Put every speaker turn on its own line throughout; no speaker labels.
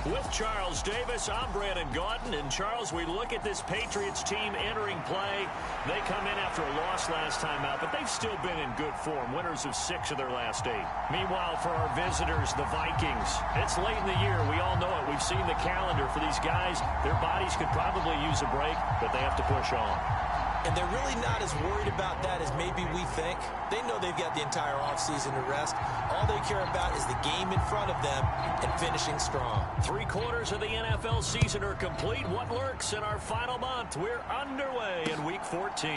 With Charles Davis, I'm Brandon Gaudin. And, Charles, we look at this Patriots team entering play. They come in after a loss last time out, but they've still been in good form, winners of 6 of their last 8. Meanwhile, for our visitors, the Vikings, it's late in the year. We all know it. We've seen the calendar for these guys. Their bodies could probably use a break, but they have to push on.
And they're really not as worried about that as maybe we think. They know they've got the entire offseason to rest. All they care about is the game in front of them and finishing strong.
3/4 of the NFL season are complete. What lurks in our final month? We're underway in Week 14.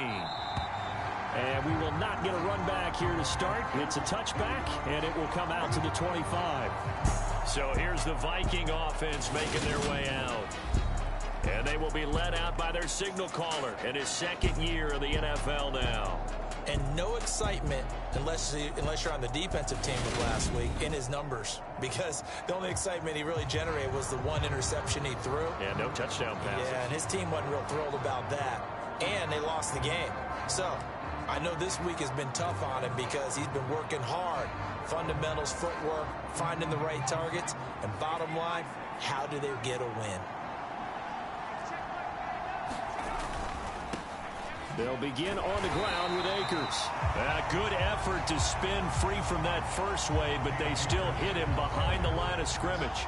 And we will not get a run back here to start. It's a touchback, and it will come out to the 25. So here's the Viking offense making their way out. And they will be led out by their signal caller in his 2nd year of the NFL now.
And no excitement unless you're on the defensive team of last week in his numbers. Because the only excitement he really generated was the 1 interception he threw.
Yeah, no touchdown passes.
Yeah, and his team wasn't real thrilled about that. And they lost the game. So I know this week has been tough on him because he's been working hard. Fundamentals, footwork, finding the right targets. And bottom line, how do they get a win?
They'll begin on the ground with Akers. A good effort to spin free from that first wave, but they still hit him behind the line of scrimmage.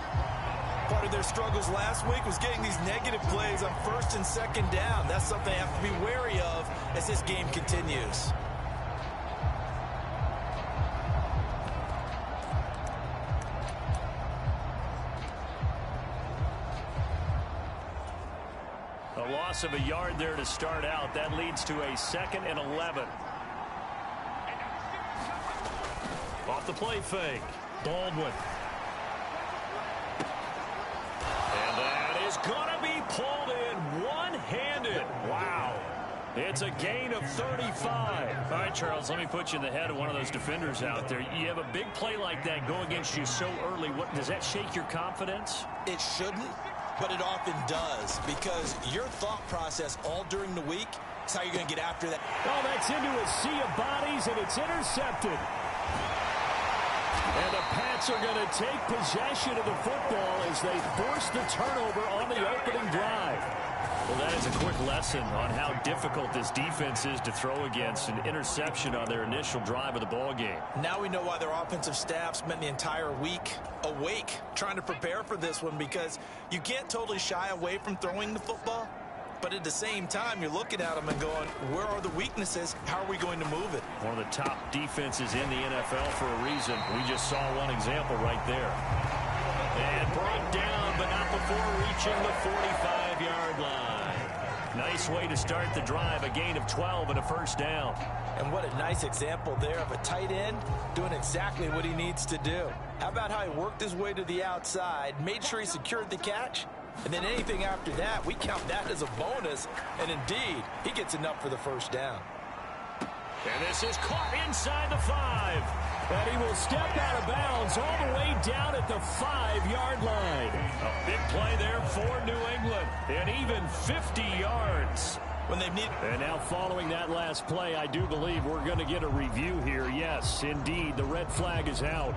Part of their struggles last week was getting these negative plays on 1st and 2nd down. That's something they have to be wary of as this game continues.
A loss of a yard there to start out. That leads to a 2nd and 11. Off the play fake. Baldwin. And that is going to be pulled in one-handed. Wow. It's a gain of 35. All right, Charles, let me put you in the head of one of those defenders out there. You have a big play like that go against you so early. What does that shake your confidence?
It shouldn't. But it often does, because your thought process all during the week is how you're going to get after that.
Oh, that's into a sea of bodies, and it's intercepted. And the Pats are going to take possession of the football as they force the turnover on the opening drive. Well, that is a quick lesson on how difficult this defense is to throw against. An interception on their initial drive of the ball game.
Now we know why their offensive staff spent the entire week awake trying to prepare for this one, because you can't totally shy away from throwing the football. But at the same time, you're looking at them and going, where are the weaknesses? How are we going to move it?
One of the top defenses in the NFL for a reason. We just saw one example right there. And brought down, but not before reaching the 45-yard line. Nice way to start the drive. A gain of 12 and a 1st down.
And what a nice example there of a tight end doing exactly what he needs to do. How about how he worked his way to the outside, made sure he secured the catch, and then anything after that, we count that as a bonus. And indeed, he gets enough for the 1st down.
And this is caught inside the 5. And he will step out of bounds all the way down at the 5-yard line. A big play there for New England. And even 50 yards.
When they need.
And now following that last play, I do believe we're going to get a review here. Yes, indeed, the red flag is out.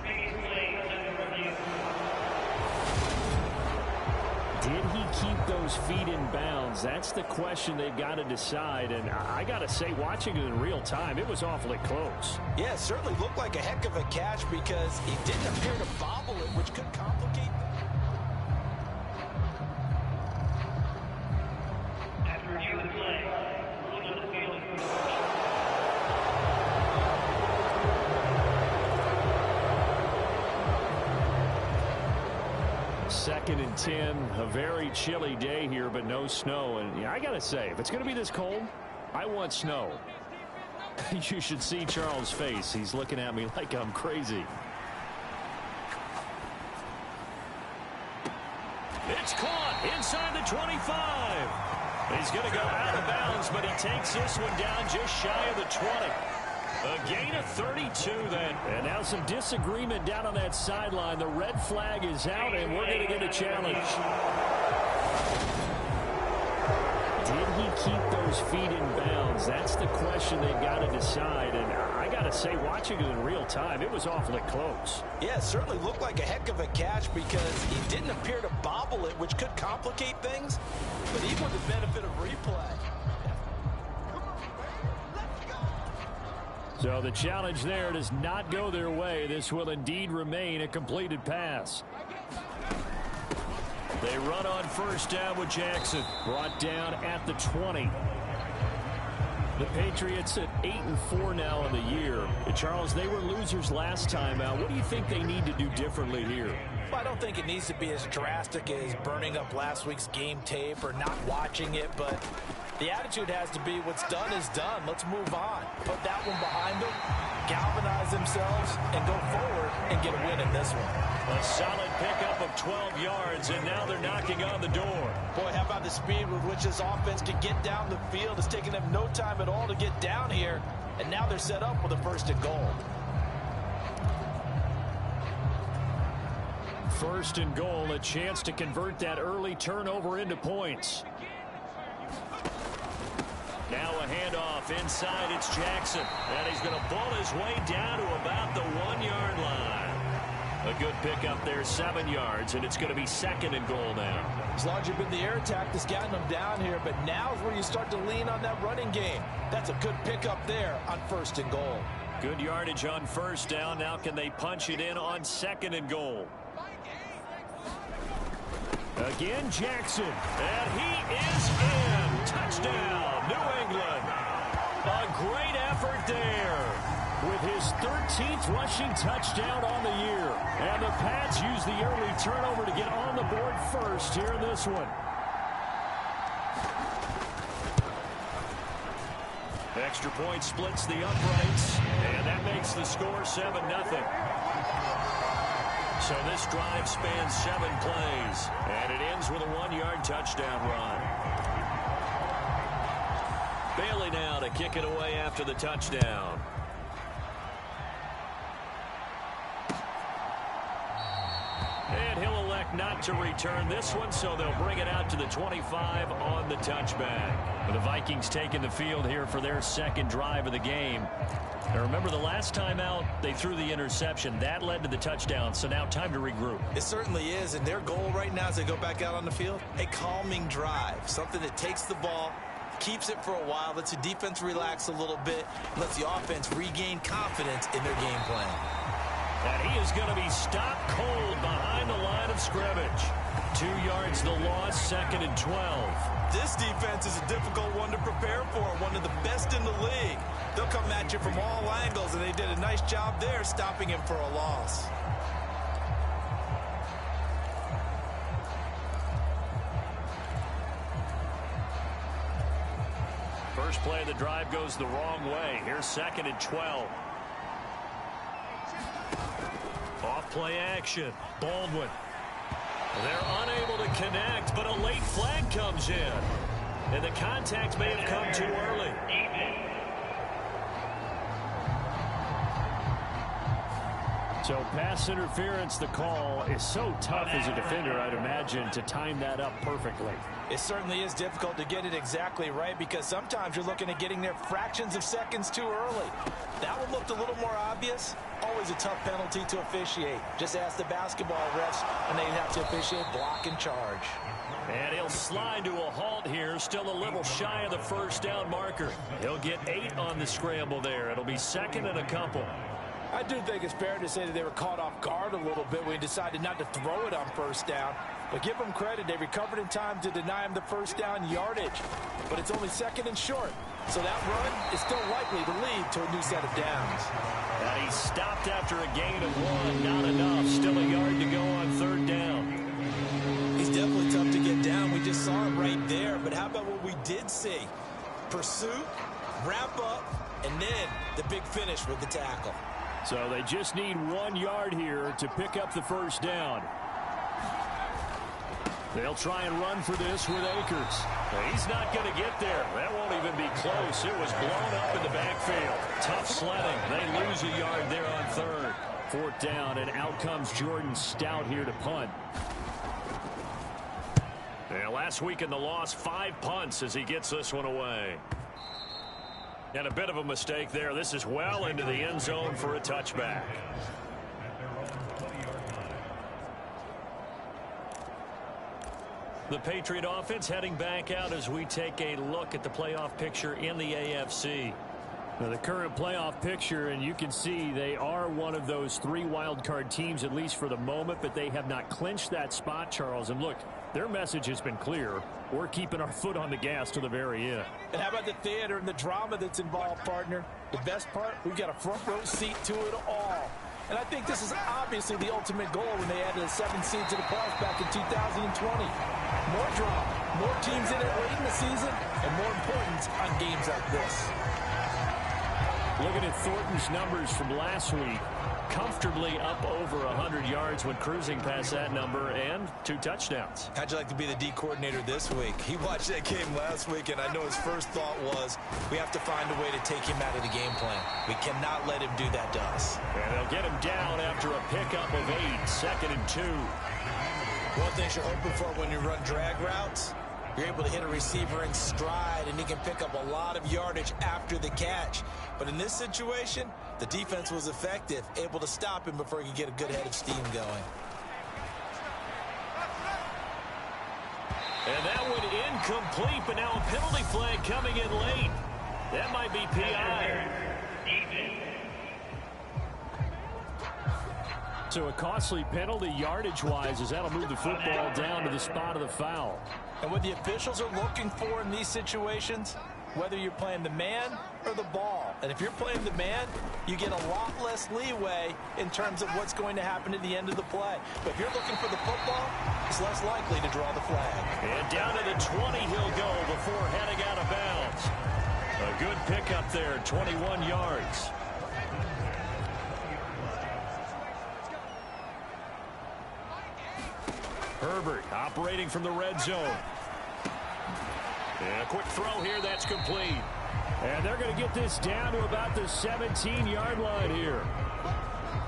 Did he keep those feet in bounds? That's the question they've got to decide. And I got to say, watching it in real time, it was awfully close.
Yeah, it certainly looked like a heck of a catch because he didn't appear to bobble it, which could complicate. After review of the play, rules on the field.
2nd and 10, a very chilly day here, but no snow. And yeah, I got to say, if it's going to be this cold, I want snow. You should see Charles' face. He's looking at me like I'm crazy. It's caught inside the 25. He's going to go out of bounds, but he takes this one down just shy of the 20. A gain of 32 then. And now some disagreement down on that sideline. The red flag is out, and we're going to get a challenge. Did he keep those feet in bounds? That's the question they've got to decide. And I got got to say, watching it in real time, it was awfully close.
Yeah, it certainly looked like a heck of a catch because he didn't appear to bobble it, which could complicate things. But even with the benefit of replay.
So the challenge there does not go their way. This will indeed remain a completed pass. They run on first down with Jackson. Brought down at the 20. The Patriots at 8-4 now in the year. And Charles, they were losers last time out. What do you think they need to do differently here?
Well, I don't think it needs to be as drastic as burning up last week's game tape or not watching it, but the attitude has to be what's done is done. Let's move on. Put that one behind them, galvanize themselves, and go forward and get a win in this one.
A solid pickup of 12 yards, and now they're knocking on the door.
Boy, how about the speed with which this offense can get down the field? It's taken them no time at all to get down here, and now they're set up with a first and goal.
First and goal, a chance to convert that early turnover into points. Now a handoff inside. It's Jackson. And he's going to pull his way down to about the 1-yard line. A good pickup there, 7 yards, and it's going to be second and goal now.
As long as you've been the air attack that's gotten them down here, but now is where you start to lean on that running game. That's a good pickup there on first and goal.
Good yardage on first down. Now can they punch it in on second and goal? Again, Jackson, and he is in. Touchdown, New England. A great effort there with his 13th rushing touchdown on the year. And the Pats use the early turnover to get on the board first here in this one. Extra point splits the uprights, and that makes the score 7-0. So this drive spans 7 plays, and it ends with a 1-yard touchdown run. Bailey now to kick it away after the touchdown. And he'll elect not to return this one, so they'll bring it out to the 25 on the touchback. The Vikings taking the field here for their second drive of the game. Now remember, the last time out, they threw the interception. That led to the touchdown, so now time to regroup.
It certainly is, and their goal right now as they go back out on the field, a calming drive, something that takes the ball, keeps it for a while, lets the defense relax a little bit, lets the offense regain confidence in their game plan.
And he is going to be stopped cold behind the line of scrimmage. 2 yards the loss, second and 12.
This defense is a difficult one to prepare for, one of the best in the league. They'll come at you from all angles, and they did a nice job there stopping him for a loss.
First play of the drive goes the wrong way. Here's second and 12. Off play action. Baldwin. They're unable to connect, but a late flag comes in. And the contact may have come too early. So pass interference, the call is so tough as a defender, I'd imagine, to time that up perfectly.
It certainly is difficult to get it exactly right because sometimes you're looking at getting there fractions of seconds too early. That one looked a little more obvious. Always a tough penalty to officiate. Just ask the basketball refs, and they'd have to officiate block and charge.
And he'll slide to a halt here, still a little shy of the first down marker. He'll get 8 on the scramble there. It'll be second and a couple.
I do think it's fair to say that they were caught off guard a little bit when he decided not to throw it on first down. But give them credit, they recovered in time to deny him the first down yardage. But it's only second and short, so that run is still likely to lead to a new set of downs.
And he stopped after a gain of 1. Not enough. Still a yard to go on third down.
He's definitely tough to get down. We just saw it right there. But how about what we did see? Pursuit, wrap up, and then the big finish with the tackle.
So they just need 1 yard here to pick up the first down. They'll try and run for this with Akers. He's not going to get there. That won't even be close. It was blown up in the backfield. Tough sledding. They lose a yard there on third. Fourth down, and out comes Jordan Stout here to punt. Yeah, last week in the loss, 5 punts as he gets this one away. And a bit of a mistake there. This is well into the end zone for a touchback. The Patriot offense heading back out as we take a look at the playoff picture in the AFC.
Now, the current playoff picture, and you can see they are one of those 3 wild card teams, at least for the moment, but they have not clinched that spot, Charles. And look, their message has been clear. We're keeping our foot on the gas to the very end.
And how about the theater and the drama that's involved, partner? The best part, we've got a front row seat to it all. And I think this is obviously the ultimate goal when they added a 7th seed to the playoffs back in 2020. More drama, more teams in it late in the season, and more importance on games like this.
Looking at Thornton's numbers from last week, comfortably up over 100 yards when cruising past that number, and 2 touchdowns.
How'd you like to be the D coordinator this week? He watched that game last week, and I know his first thought was, we have to find a way to take him out of the game plan. We cannot let him do that to us.
And they'll get him down after a pickup of 8, 2nd and 2.
One thing you're hoping for when you run drag routes, you're able to hit a receiver in stride, and he can pick up a lot of yardage after the catch. But in this situation, the defense was effective, able to stop him before he could get a good head of steam going.
And that one incomplete, but now a penalty flag coming in late. That might be PI.
So a costly penalty yardage-wise, as that'll move the football down to the spot of the foul.
And what the officials are looking for in these situations, whether you're playing the man or the ball. And if you're playing the man, you get a lot less leeway in terms of what's going to happen at the end of the play. But if you're looking for the football, it's less likely to draw the flag.
And down to the 20 he'll go before heading out of bounds. A good pickup there, 21 yards. Herbert operating from the red zone. And a quick throw here, that's complete.
And they're going to get this down to about the 17-yard line here.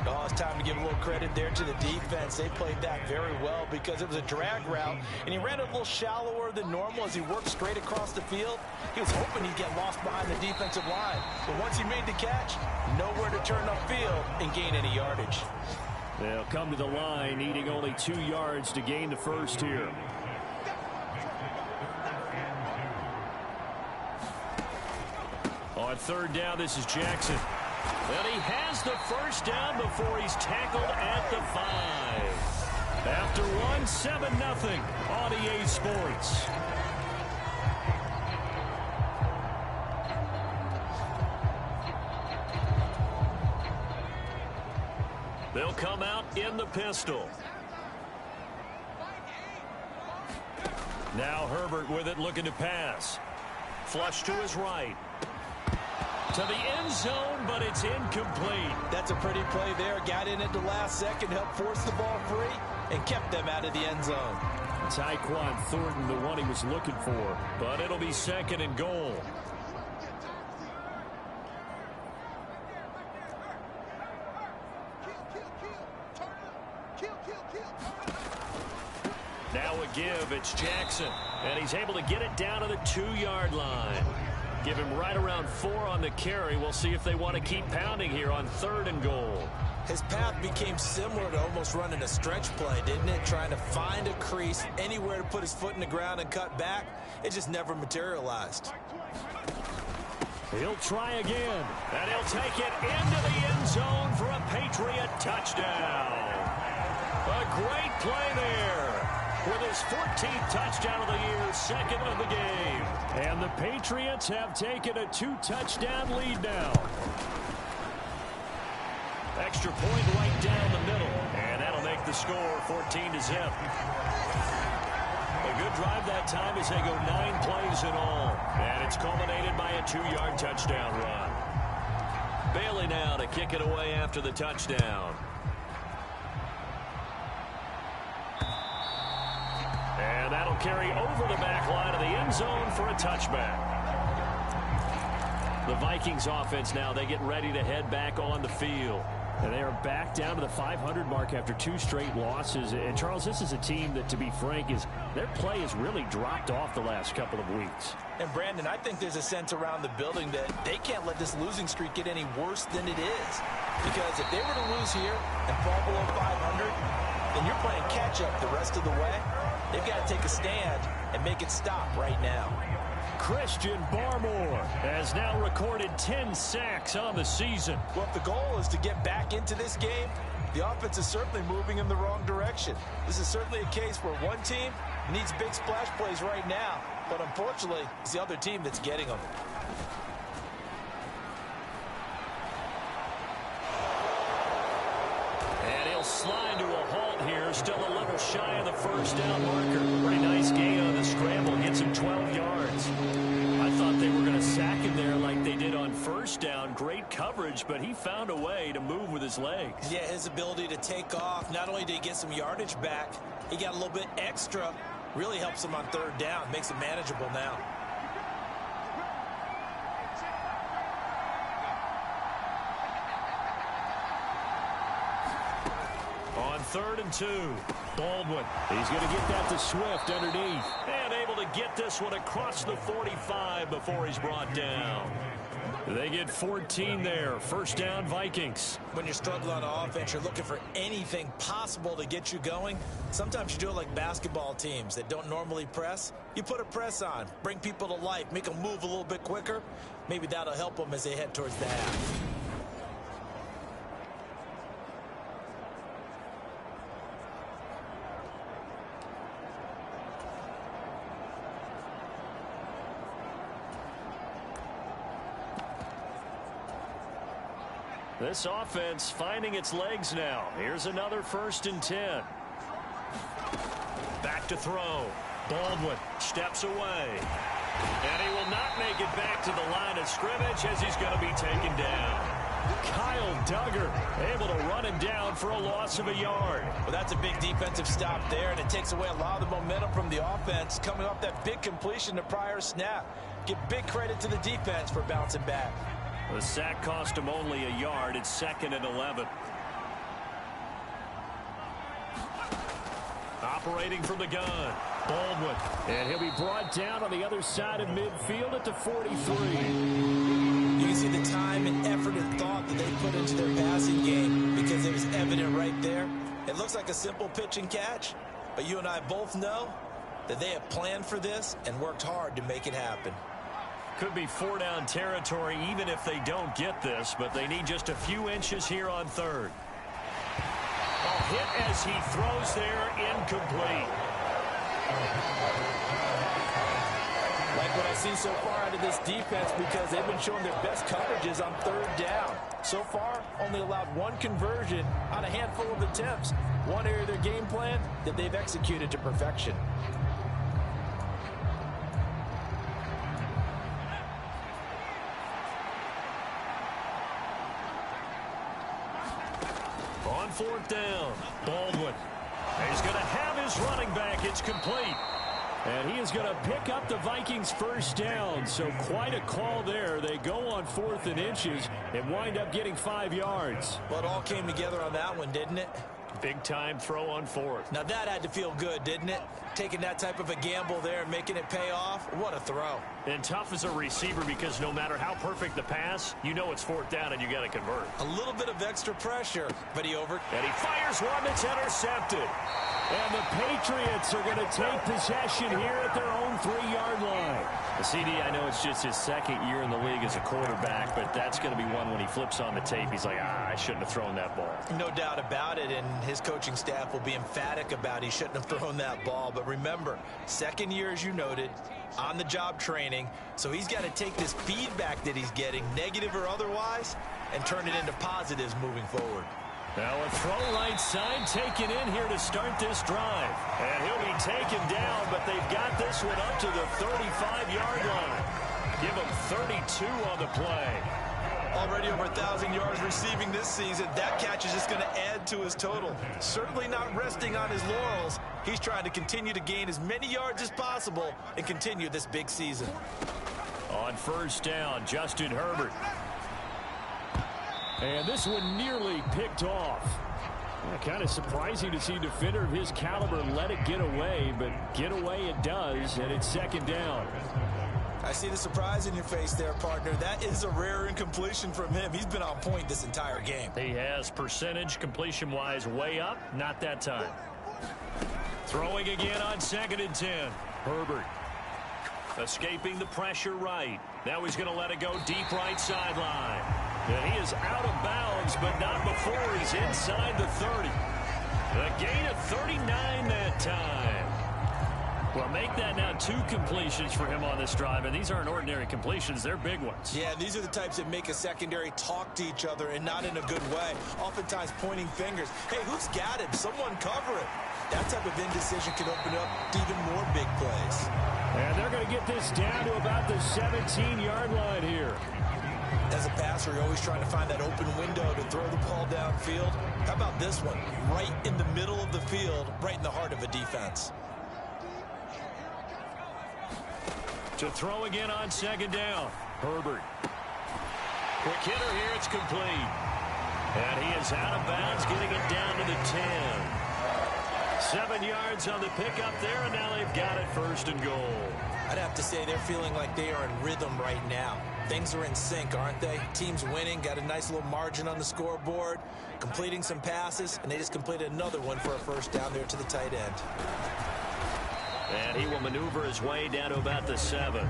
Oh, it's time to give a little credit there to the defense. They played that very well because it was a drag route, and he ran it a little shallower than normal as he worked straight across the field. He was hoping he'd get lost behind the defensive line. But once he made the catch, nowhere to turn upfield and gain any yardage.
They'll come to the line, needing only 2 yards to gain the first here.
On 3rd down, this is Jackson. And he has the first down before he's tackled at the 5. After one, 7-0 on EA Sports. They'll come out in the pistol. Now Herbert with it, looking to pass. Flush to his right. To the end zone, but it's incomplete.
That's a pretty play there. Got in at the last second, helped force the ball free, and kept them out of the end zone.
Tyquan Thornton, the one he was looking for.
But it'll be 2nd and goal. Now a give, it's Jackson. And he's able to get it down to the 2-yard line. Give him right around 4 on the carry. We'll see if they want to keep pounding here on 3rd and goal.
His path became similar to almost running a stretch play, didn't it? Trying to find a crease, anywhere to put his foot in the ground and cut back. It just never materialized.
He'll try again.
And he'll take it into the end zone for a Patriot touchdown. A great play there. With his 14th touchdown of the year, 2nd of the game.
And the Patriots have taken a 2-touchdown lead now.
Extra point right down the middle. And that'll make the score 14-0. A good drive that time as they go 9 plays in all. And it's culminated by a 2-yard touchdown run. Bailey now to kick it away after the touchdown. And that'll carry over the back line of the end zone for a touchback. The Vikings offense now, they get ready to head back on the field.
And they are back down to the 500 mark after 2 straight losses. And, Charles, this is a team that, to be frank, their play has really dropped off the last couple of weeks.
And, Brandon, I think there's a sense around the building that they can't let this losing streak get any worse than it is. Because if they were to lose here and fall below 500, then you're playing catch-up the rest of the way. They've got to take a stand and make it stop right now.
Christian Barmore has now recorded 10 sacks on the season.
Well, if the goal is to get back into this game, the offense is certainly moving in the wrong direction. This is certainly a case where one team needs big splash plays right now, but unfortunately, it's the other team that's getting them.
And he'll slide to a halt here, still a little shy of the first down marker. Pretty nice gain on the scramble, gets him 12 yards. I thought they were going to sack him there like they did on first down. Great coverage, but he found a way to move with his legs.
Yeah, his ability to take off, not only did he get some yardage back, he got a little bit extra. Really helps him on third down, makes it manageable now.
On 3rd and 2, Baldwin. He's going to get that to Swift underneath. And able to get this one across the 45 before he's brought down. They get 14 there. First down, Vikings.
When you're struggling on offense, you're looking for anything possible to get you going. Sometimes you do it like basketball teams that don't normally press. You put a press on, bring people to life, make them move a little bit quicker. Maybe that'll help them as they head towards the half.
This offense finding its legs now. Here's another 1st and 10. Back to throw. Baldwin steps away. And he will not make it back to the line of scrimmage as he's going to be taken down. Kyle Duggar able to run him down for a loss of a yard.
Well, that's a big defensive stop there, and it takes away a lot of the momentum from the offense coming off that big completion the prior snap. Give big credit to the defense for bouncing back.
The sack cost him only a yard. It's 2nd and 11. Operating from the gun, Baldwin.
And he'll be brought down on the other side of midfield at the 43.
You can see the time and effort and thought that they put into their passing game because it was evident right there. It looks like a simple pitch and catch, but you and I both know that they have planned for this and worked hard to make it happen.
Could be 4-down territory even if they don't get this, but they need just a few inches here on 3rd. A hit as he throws there, incomplete.
Like what I've seen so far out of this defense because they've been showing their best coverages on 3rd down. So far, only allowed 1 conversion on a handful of attempts. One area of their game plan that they've executed to perfection.
On 4th down, Baldwin. He's going to have his running back. It's complete.
And he is going to pick up the Vikings' first down. So quite a call there. They go on 4th and inches and wind up getting 5 yards.
Well, it all came together on that one, didn't it?
Big time throw on 4th.
Now that had to feel good, didn't it? Taking that type of a gamble there and making it pay off. What a throw.
And tough as a receiver because no matter how perfect the pass, you know it's 4th down and you got to convert.
A little bit of extra pressure, but he
And he fires one that's intercepted.
And the Patriots are going to take possession here at their own 3-yard line.
The CD, I know it's just his 2nd year in the league as a quarterback, but that's going to be one when he flips on the tape. He's like, I shouldn't have thrown that ball.
No doubt about it, and his coaching staff will be emphatic about he shouldn't have thrown that ball. But remember, 2nd year, as you noted, on-the-job training, so he's got to take this feedback that he's getting, negative or otherwise, and turn it into positives moving forward.
Now a throw right side taken in here to start this drive. And he'll be taken down, but they've got this one up to the 35-yard line. Give him 32 on the play.
Already over 1,000 yards receiving this season. That catch is just going to add to his total. Certainly not resting on his laurels. He's trying to continue to gain as many yards as possible and continue this big season.
On 1st down, Justin Herbert.
And this one nearly picked off. Kind of surprising to see a defender of his caliber let it get away, but get away it does, and it's second down.
I see the surprise in your face there, partner. That is a rare incompletion from him. He's been on point this entire game.
He has percentage completion-wise way up, not that time. Throwing again on 2nd and 10. Herbert escaping the pressure right. Now he's going to let it go deep right sideline. And he is out of bounds, but not before he's inside the 30. A gain of 39 that time. Well, make that now 2 completions for him on this drive, and these aren't ordinary completions. They're big ones.
Yeah, these are the types that make a secondary talk to each other and not in a good way. Oftentimes pointing fingers. Hey, who's got him? Someone cover it. That type of indecision can open up to even more big plays.
And they're going to get this down to about the 17-yard line here.
As a passer, you're always trying to find that open window to throw the ball downfield. How about this one? Right in the middle of the field, right in the heart of a defense.
To throw again on 2nd down. Herbert. Quick hitter here. It's complete. And he is out of bounds, getting it down to the 10. 7 yards on the pickup there, and now they've got it 1st and goal.
I'd have to say they're feeling like they are in rhythm right now. Things are in sync, aren't they? Team's winning, got a nice little margin on the scoreboard, completing some passes, and they just completed another one for a 1st down there to the tight end.
And he will maneuver his way down to about the 7.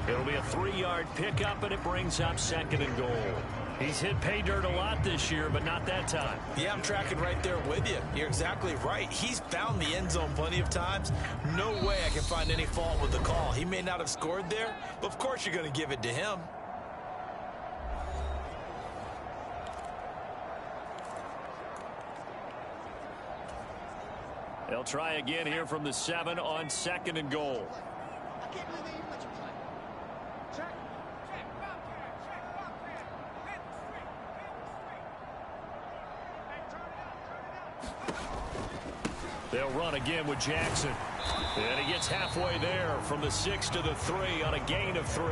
It'll be a 3-yard pickup, and it brings up 2nd and goal. He's hit pay dirt a lot this year, but not that time.
Yeah, I'm tracking right there with you. You're exactly right. He's found the end zone plenty of times. No way I can find any fault with the call. He may not have scored there, but of course you're going to give it to him.
They'll try again here from the 7 on 2nd and goal. They'll run again with Jackson. And he gets halfway there from the 6 to the 3 on a gain of 3.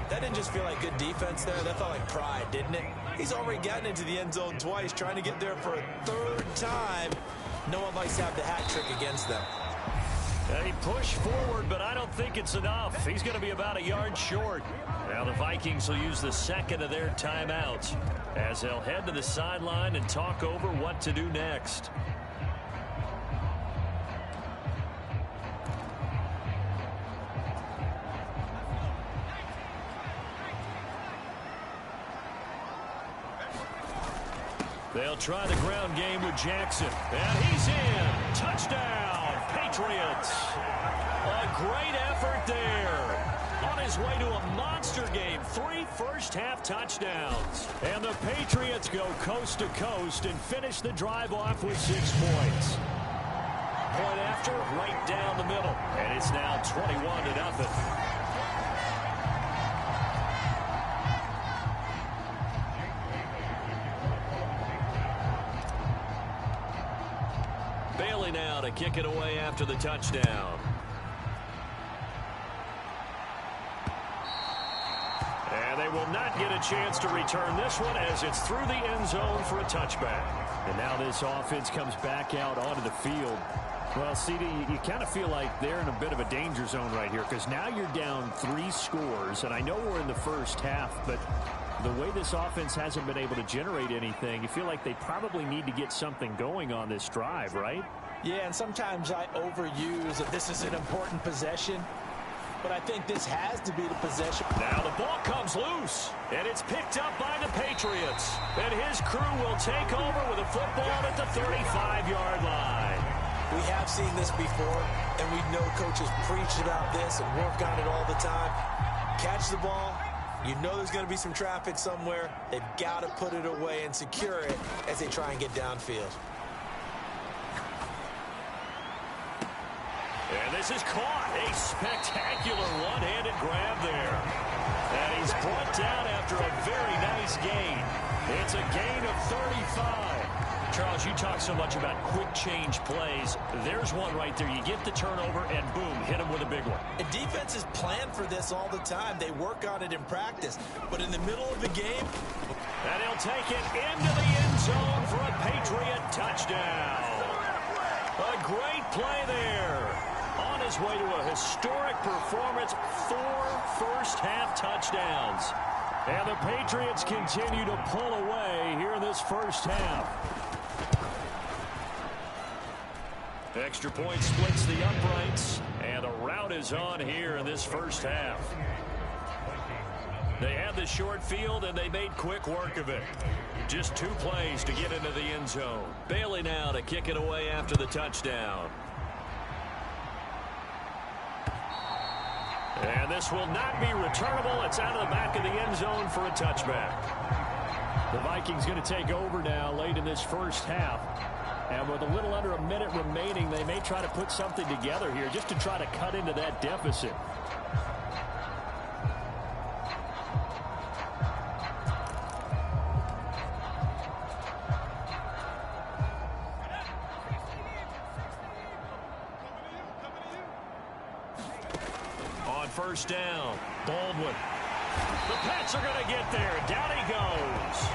That didn't just feel like good defense there. That felt like pride, didn't it? He's already gotten into the end zone twice, trying to get there for a 3rd time. No one likes to have the hat trick against them.
He pushed forward, but I don't think it's enough. He's going to be about a yard short. Now the Vikings will use the 2nd of their timeouts as they'll head to the sideline and talk over what to do next. They'll try the ground game with Jackson. And he's in. Touchdown, Patriots. A great effort there. On his way to a monster game. 3 first-half touchdowns. And the Patriots go coast to coast and finish the drive off with 6 points. Point after, right down the middle. And it's now 21-0. Now to kick it away after the touchdown. And they will not get a chance to return this one as it's through the end zone for a touchback. And now this offense comes back out onto the field. Well, CD, you kind of feel like they're in a bit of a danger zone right here because now you're down 3 scores, and I know we're in the first half, but the way this offense hasn't been able to generate anything, you feel like they probably need to get something going on this drive, right?
Yeah, and sometimes I overuse that this is an important possession, but I think this has to be the possession.
Now the ball comes loose, and it's picked up by the Patriots. And his crew will take over with a football at the 35-yard line.
We have seen this before, and we know coaches preach about this and work on it all the time. Catch the ball. You know there's going to be some traffic somewhere. They've got to put it away and secure it as they try and get downfield.
And this is caught. A spectacular one-handed grab there. And he's brought down after a very nice gain. It's a gain of 35. Charles, you talk so much about quick change plays. There's one right there. You get the turnover, and boom, hit him with a big one.
And defenses plan for this all the time. They work on it in practice. But in the middle of the game,
And he'll take it into the end zone for a Patriot touchdown. A great play there. On his way to a historic performance, 4 first-half touchdowns. And the Patriots continue to pull away here in this first half. Extra point splits the uprights, and the route is on here in this first half. They had the short field, and they made quick work of it. Just 2 plays to get into the end zone. Bailey now to kick it away after the touchdown. And this will not be returnable. It's out of the back of the end zone for a touchback. The Vikings going to take over now late in this first half. And with a little under a minute remaining, they may try to put something together here just to try to cut into that deficit. On first down, Baldwin. The Pats are going to get there. Down he goes.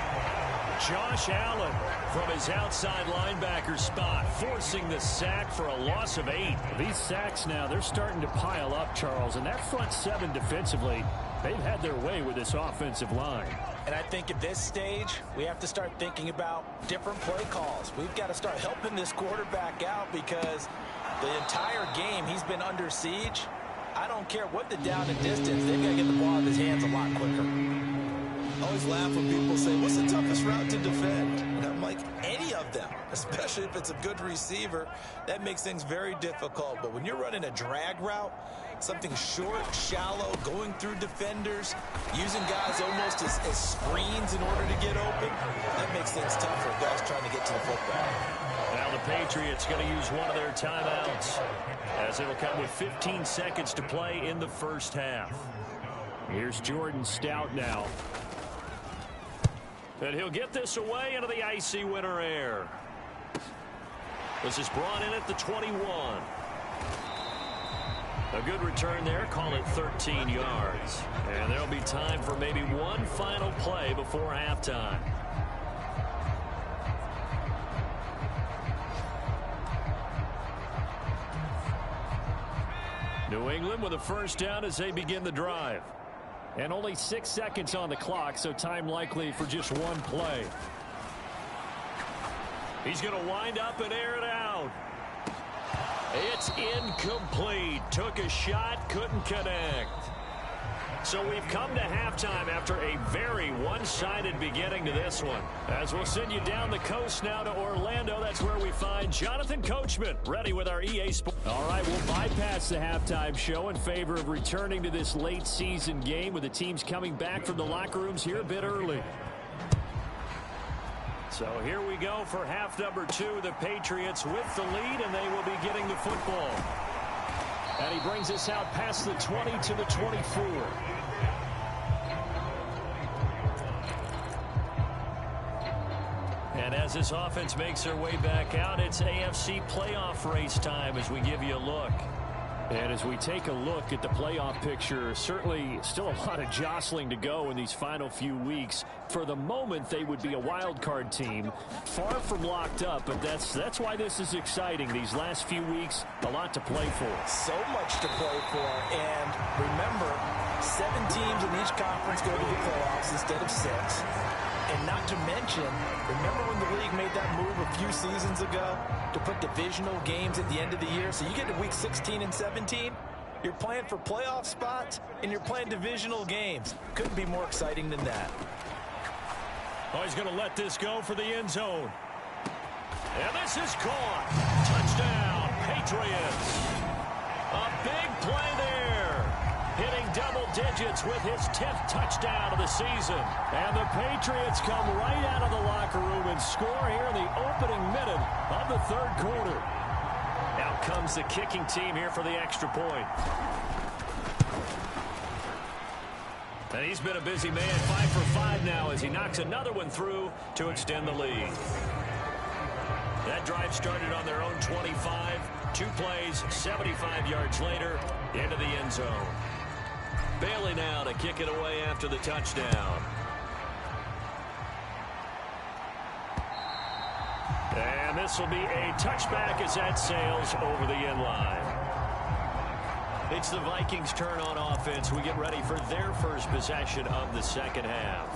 Josh Allen from his outside linebacker spot, forcing the sack for a loss of 8. These sacks now, they're starting to pile up, Charles, and that front 7 defensively, they've had their way with this offensive line.
And I think at this stage, we have to start thinking about different play calls. We've got to start helping this quarterback out because the entire game he's been under siege. I don't care what the down and distance, they've got to get the ball out of his hands a lot quicker.
I always laugh when people say, what's the toughest route to defend? And I'm like, any of them, especially if it's a good receiver. That makes things very difficult. But when you're running a drag route, something short, shallow, going through defenders, using guys almost as screens in order to get open, that makes things tough for guys trying to get to the football.
Now the Patriots going to use one of their timeouts as it'll come with 15 seconds to play in the first half. Here's Jordan Stout now. And he'll get this away into the icy winter air. This is brought in at the 21. A good return there. Call it 13 yards. And there'll be time for maybe one final play before halftime. New England with a first down as they begin the drive. And only 6 seconds on the clock, so time likely for just one play. He's going to wind up and air it out. It's incomplete. Took a shot, couldn't connect. So we've come to halftime after a very one-sided beginning to this one. As we'll send you down the coast now to Orlando, that's where we find Jonathan Coachman ready with our EA Sports. All right, we'll bypass the halftime show in favor of returning to this late season game with the teams coming back from the locker rooms here a bit early. So here we go for half number 2. The Patriots with the lead, and they will be getting the football. And he brings us out past the 20 to the 24. And as this offense makes their way back out, it's AFC playoff race time as we give you a look. And as we take a look at the playoff picture, certainly still a lot of jostling to go in these final few weeks. For the moment, they would be a wild card team, far from locked up, but that's why this is exciting. These last few weeks, a lot to play for.
So much to play for, and remember, 7 teams in each conference go to the playoffs instead of 6. And not to mention, remember when the league made that move a few seasons ago to put divisional games at the end of the year? So you get to week 16 and 17, you're playing for playoff spots, and you're playing divisional games. Couldn't be more exciting than that.
Oh, he's going to let this go for the end zone. And this is caught. Touchdown, Patriots. A big play there. Hitting double digits with his 10th touchdown of the season. And the Patriots come right out of the locker room and score here in the opening minute of the third quarter. Out comes the kicking team here for the extra point. And he's been a busy man, 5 for 5 now as he knocks another one through to extend the lead. That drive started on their own 25. 2 plays, 75 yards later, into the end zone. Bailey now to kick it away after the touchdown.
this will be a touchback as that sails over the end line.
It's the Vikings' turn on offense. We get ready for their first possession of the second half.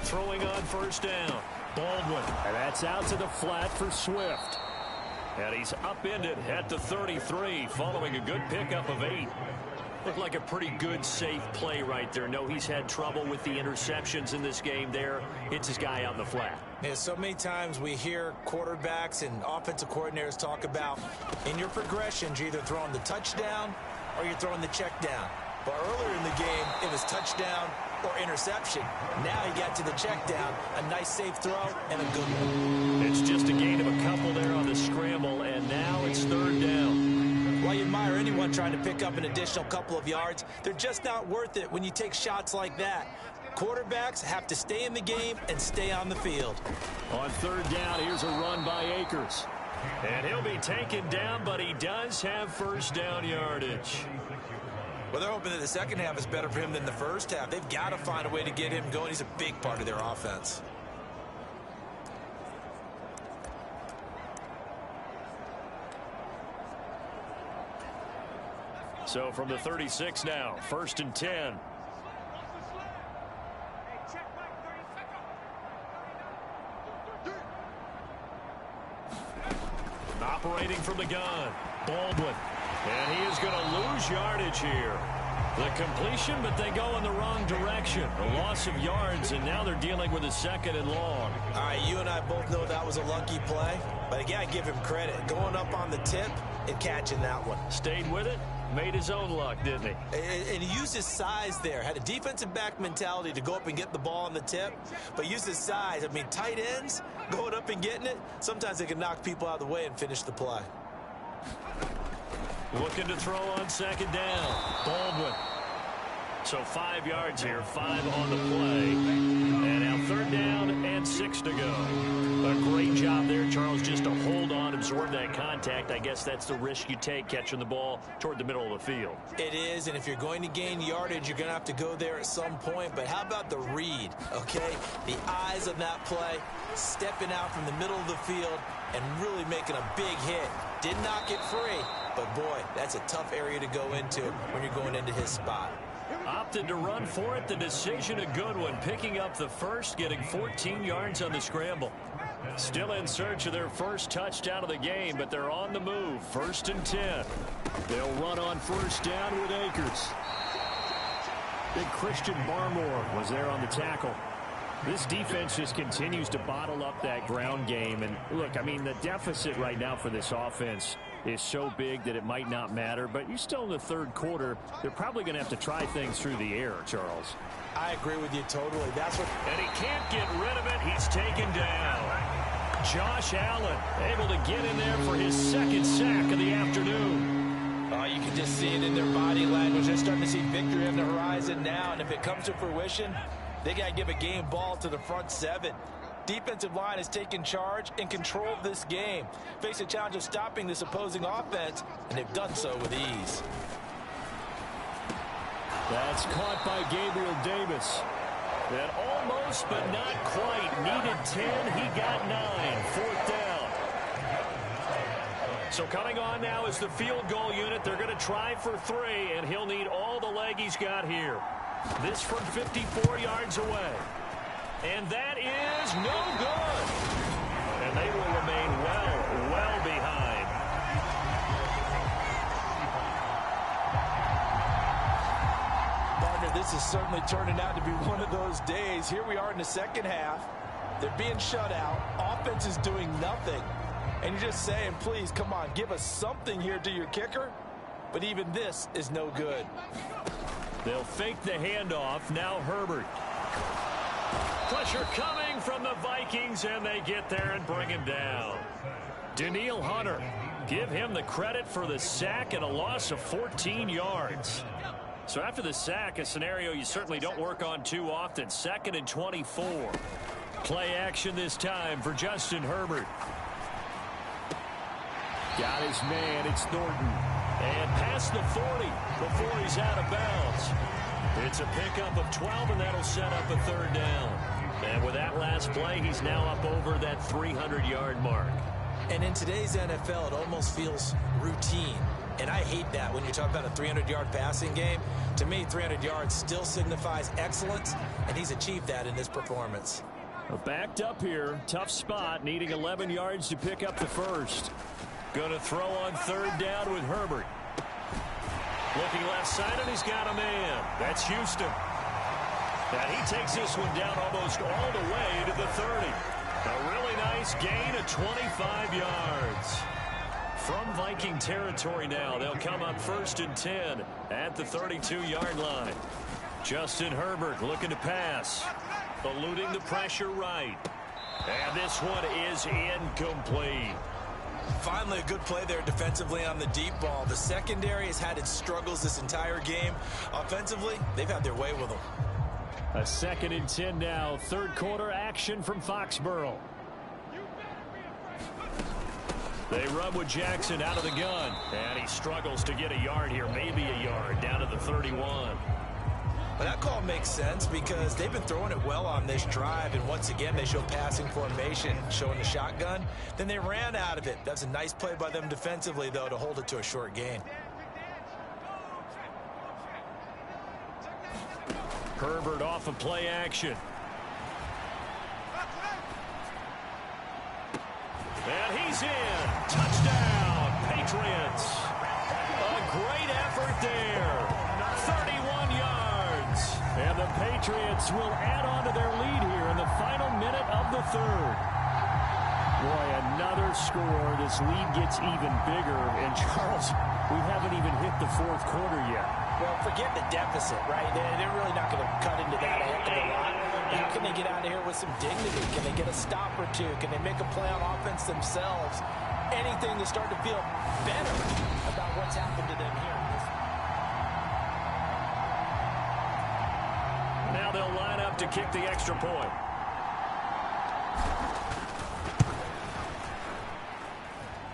Throwing on first down. Baldwin.
And that's out to the flat for Swift.
And he's upended at the 33 following a good pickup of 8. Looked like a pretty good, safe play right there. No, he's had trouble with the interceptions in this game there. It's his guy out in the flat.
Yeah, so many times we hear quarterbacks and offensive coordinators talk about in your progressions, you're either throwing the touchdown or you're throwing the check down. But earlier in the game, it was touchdown or interception. Now he got to the check down, a nice safe throw, and a good one.
It's just a gain of a couple there on the scramble, and now it's third down.
While you admire anyone trying to pick up an additional couple of yards, they're just not worth it when you take shots like that. Quarterbacks have to stay in the game and stay on the field.
On third down, here's a run by Akers.
And he'll be taken down, but he does have first down yardage.
Well, they're hoping that the second half is better for him than the first half. They've got to find a way to get him going. He's a big part of their offense.
So from the 36 now, first and 10. Operating from the gun, Baldwin. And he is going to lose yardage here. The completion, but they go in the wrong direction. A loss of yards, and now they're dealing with a second and long.
All right, you and I both know that was a lucky play, but you got to give him credit. Going up on the tip and catching that one.
Stayed with it, made his own luck, didn't he?
And he used his size there. Had a defensive back mentality to go up and get the ball on the tip, but used his size. I mean, tight ends going up and getting it, sometimes they can knock people out of the way and finish the play.
Looking to throw on second down. Baldwin. So 5 yards here, 5 on the play. And now third down and 6 to go. A great job there, Charles, just to hold on, absorb that contact. I guess that's the risk you take catching the ball toward the middle of the field.
It is, and if you're going to gain yardage, you're going to have to go there at some point. But how about the read, okay? The eyes on that play, stepping out from the middle of the field and really making a big hit. Did not get free, but boy, that's a tough area to go into when you're going into his spot.
Opted to run for it. The decision a good one. Picking up the first, getting 14 yards on the scramble. Still in search of their first touchdown of the game, but they're on the move. First and 10.
They'll run on first down with Akers. Big Christian Barmore was there on the tackle. This defense just continues to bottle up that ground game. And look, I mean, the deficit right now for this offense is so big that it might not matter. But you're still in the third quarter. They're probably going to have to try things through the air, Charles.
I agree with you totally. That's what.
And he can't get rid of it. He's taken down. Josh Allen able to get in there for his second sack of the afternoon.
You can just see it in their body language. They're starting to see victory on the horizon now. And if it comes to fruition, they got to give a game ball to the front seven. Defensive line has taken charge and control of this game. Face a challenge of stopping this opposing offense, and they've done so with ease.
That's caught by Gabriel Davis.
And almost, but not quite. Needed 10. He got 9. Fourth down. So coming on now is the field goal unit. They're going to try for 3, and he'll need all the leg he's got here. This from 54 yards away. And that is no good. And they will remain well behind.
Partner, this is certainly turning out to be one of those days. Here we are in the second half. They're being shut out. Offense is doing nothing. And you're just saying, please, come on, give us something here to your kicker. But even this is no good.
They'll fake the handoff. Now Herbert. Pressure coming from the Vikings, and they get there and bring him down. Danielle Hunter, give him the credit for the sack and a loss of 14 yards. So after the sack, a scenario you certainly don't work on too often. 2nd and 24. Play action this time for Justin Herbert.
Got his man. It's Norton.
And past the 40 before he's out of bounds. It's a pickup of 12, and that'll set up a third down. And with that last play, he's now up over that 300-yard mark.
And in today's NFL, it almost feels routine. And I hate that when you talk about a 300-yard passing game. To me, 300 yards still signifies excellence, and he's achieved that in this performance.
Backed up here. Tough spot, needing 11 yards to pick up the first.
Going to throw on third down with Herbert. Looking left side, and he's got a man. That's Houston. And he takes this one down almost all the way to the 30. A really nice gain of 25 yards. From Viking territory now, they'll come up 1st and 10 at the 32-yard line. Justin Herbert looking to pass. Eluding the pressure right. And this one is incomplete.
Finally, a good play there defensively on the deep ball. The secondary has had its struggles this entire game. Offensively, they've had their way with them.
A 2nd and 10 now. Third quarter action from Foxborough. They run with Jackson out of the gun. And he struggles to get a yard here, maybe a yard, down to the 31.
But that call makes sense because they've been throwing it well on this drive, and once again they show passing formation, showing the shotgun. Then they ran out of it. That's a nice play by them defensively, though, to hold it to a short gain.
Herbert off of play action. And he's in. Touchdown, Patriots. A great effort there. 31 yards.
And the Patriots will add on to their lead here in the final minute of the third. Boy, another score. This lead gets even bigger. And, Charles, we haven't even hit the fourth quarter yet.
Well, forget the deficit, right? They're really not going to cut into that a heck of a lot. How can they get out of here with some dignity? Can they get a stop or two? Can they make a play on offense themselves? Anything to start to feel better about what's happened to them here.
Now they'll line up to kick the extra point.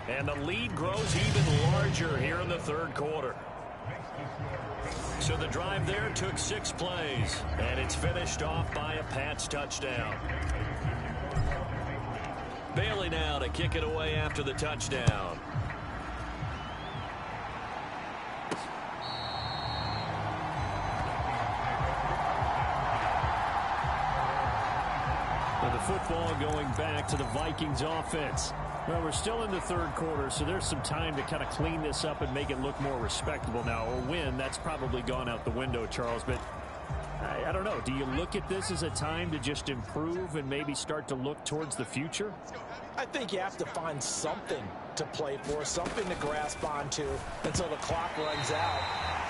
And the lead grows even larger here in the third quarter. So the drive there took 6 plays, and it's finished off by a Pats touchdown. Bailey now to kick it away after the touchdown.
And the football going back to the Vikings offense. Well, we're still in the third quarter, so there's some time to kind of clean this up and make it look more respectable now. A win, that's probably gone out the window, Charles. But I don't know. Do you look at this as a time to just improve and maybe start to look towards the future?
I think you have to find something to play for, something to grasp onto until the clock runs out.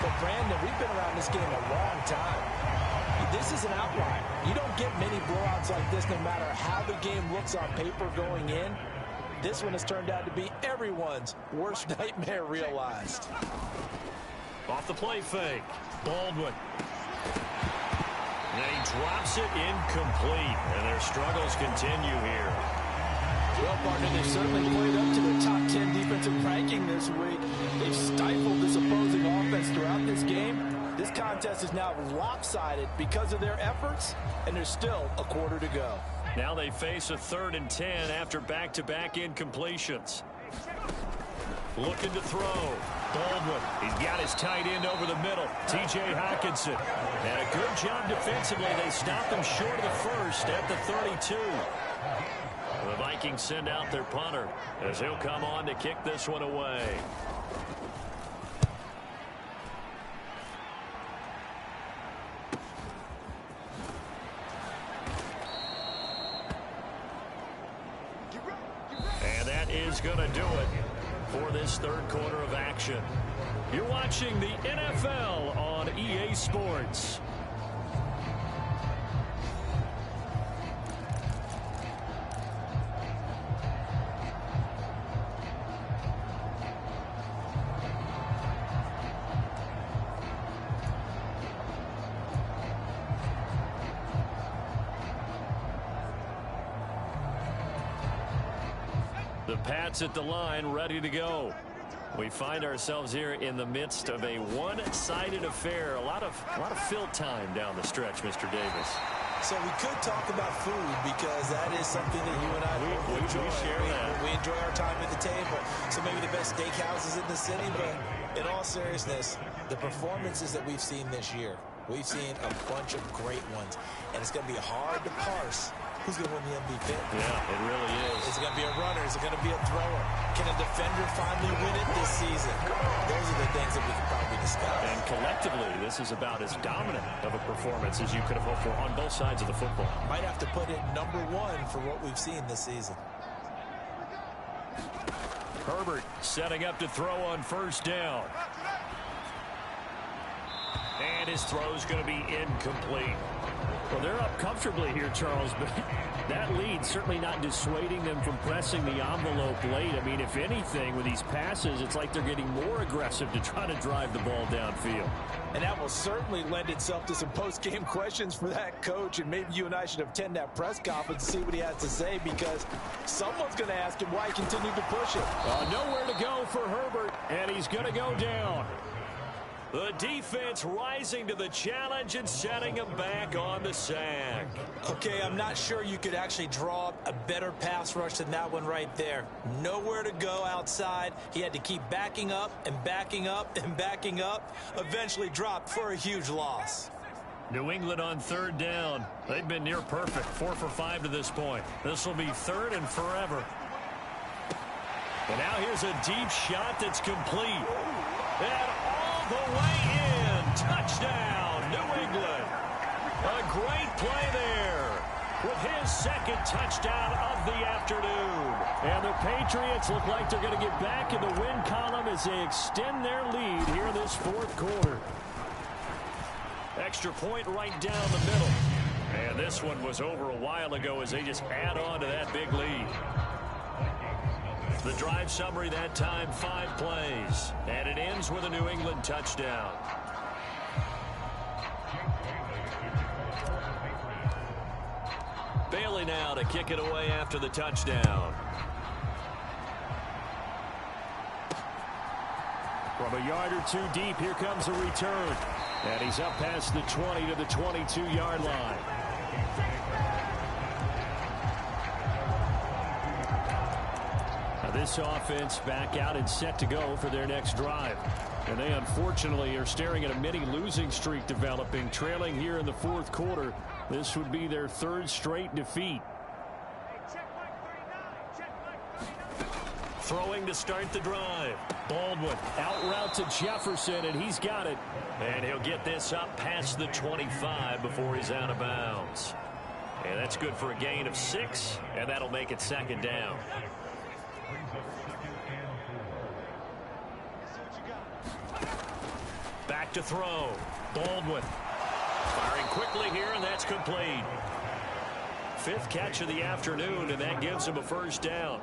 But, Brandon, we've been around this game a long time. This is an outlier. You don't get many blowouts like this no matter how the game looks on paper going in. This one has turned out to be everyone's worst nightmare realized.
Off the play fake. Baldwin. And he drops it incomplete. And their struggles continue here.
Well, partner, they've certainly played up to their top 10 defensive ranking this week. They've stifled this opposing offense throughout this game. This contest is now lopsided because of their efforts, and there's still a quarter to go.
Now they face a 3rd and 10 after back-to-back incompletions. Looking to throw. Baldwin. He's got his tight end over the middle. T.J. Hockenson. And a good job defensively. They stopped him short of the first at the 32. The Vikings send out their punter as he'll come on to kick this one away. And that is going to do it for this third quarter of action. You're watching the NFL on EA Sports. The
The Pats at the line, ready to go. We find ourselves here in the midst of a one-sided affair. A lot of fill time down the stretch, Mr. Davis.
So we could talk about food because that is something that you and I enjoy.
We share that.
We enjoy our time at the table. So maybe the best steakhouses in the city, but in all seriousness, the performances that we've seen this year, we've seen a bunch of great ones, and it's going to be hard to parse who's going to win the MVP.
Yeah, it really is.
Is it going to be a runner? Is it going to be a thrower? Can a defender finally win it this season? Those are the things that we can probably discuss.
And collectively, this is about as dominant of a performance as you could have hoped for on both sides of the football.
Might have to put it number one for what we've seen this season.
Herbert setting up to throw on first down. And his throw is going to be incomplete. Well, they're up comfortably here, Charles, but that lead certainly not dissuading them from pressing the envelope late. I mean, if anything, with these passes, it's like they're getting more aggressive to try to drive the ball downfield.
And that will certainly lend itself to some post-game questions for that coach, and maybe you and I should attend that press conference to see what he has to say, because someone's going to ask him why he continued to push it.
Nowhere to go for Herbert, and he's going to go down.
The defense rising to the challenge and setting him back on the sack.
Okay, I'm not sure you could actually draw up a better pass rush than that one right there. Nowhere to go outside. He had to keep backing up and backing up and backing up. Eventually dropped for a huge loss.
New England on third down. They've been near perfect. 4 for 5 to this point. This will be third and forever.
And now here's a deep shot that's complete. And the way in. Touchdown, New England. A great play there with his second touchdown of the afternoon.
And the Patriots look like they're going to get back in the win column as they extend their lead here in this fourth quarter.
Extra point right down the middle.
And this one was over a while ago as they just add on to that big lead.
The drive summary that time, 5 plays. And it ends with a New England touchdown. Bailey now to kick it away after the touchdown.
From a yard or two deep, here comes a return. And he's up past the 20 to the 22-yard line. This offense back out and set to go for their next drive. And they unfortunately are staring at a mini losing streak developing, trailing here in the fourth quarter. This would be their third straight defeat.
Throwing to start the drive.
Baldwin out route to Jefferson, and he's got it.
And he'll get this up past the 25 before he's out of bounds. And that's good for a gain of 6, and that'll make it second down. Back to throw. Baldwin firing quickly here, and that's complete. 5th catch of the afternoon, and that gives him a first down.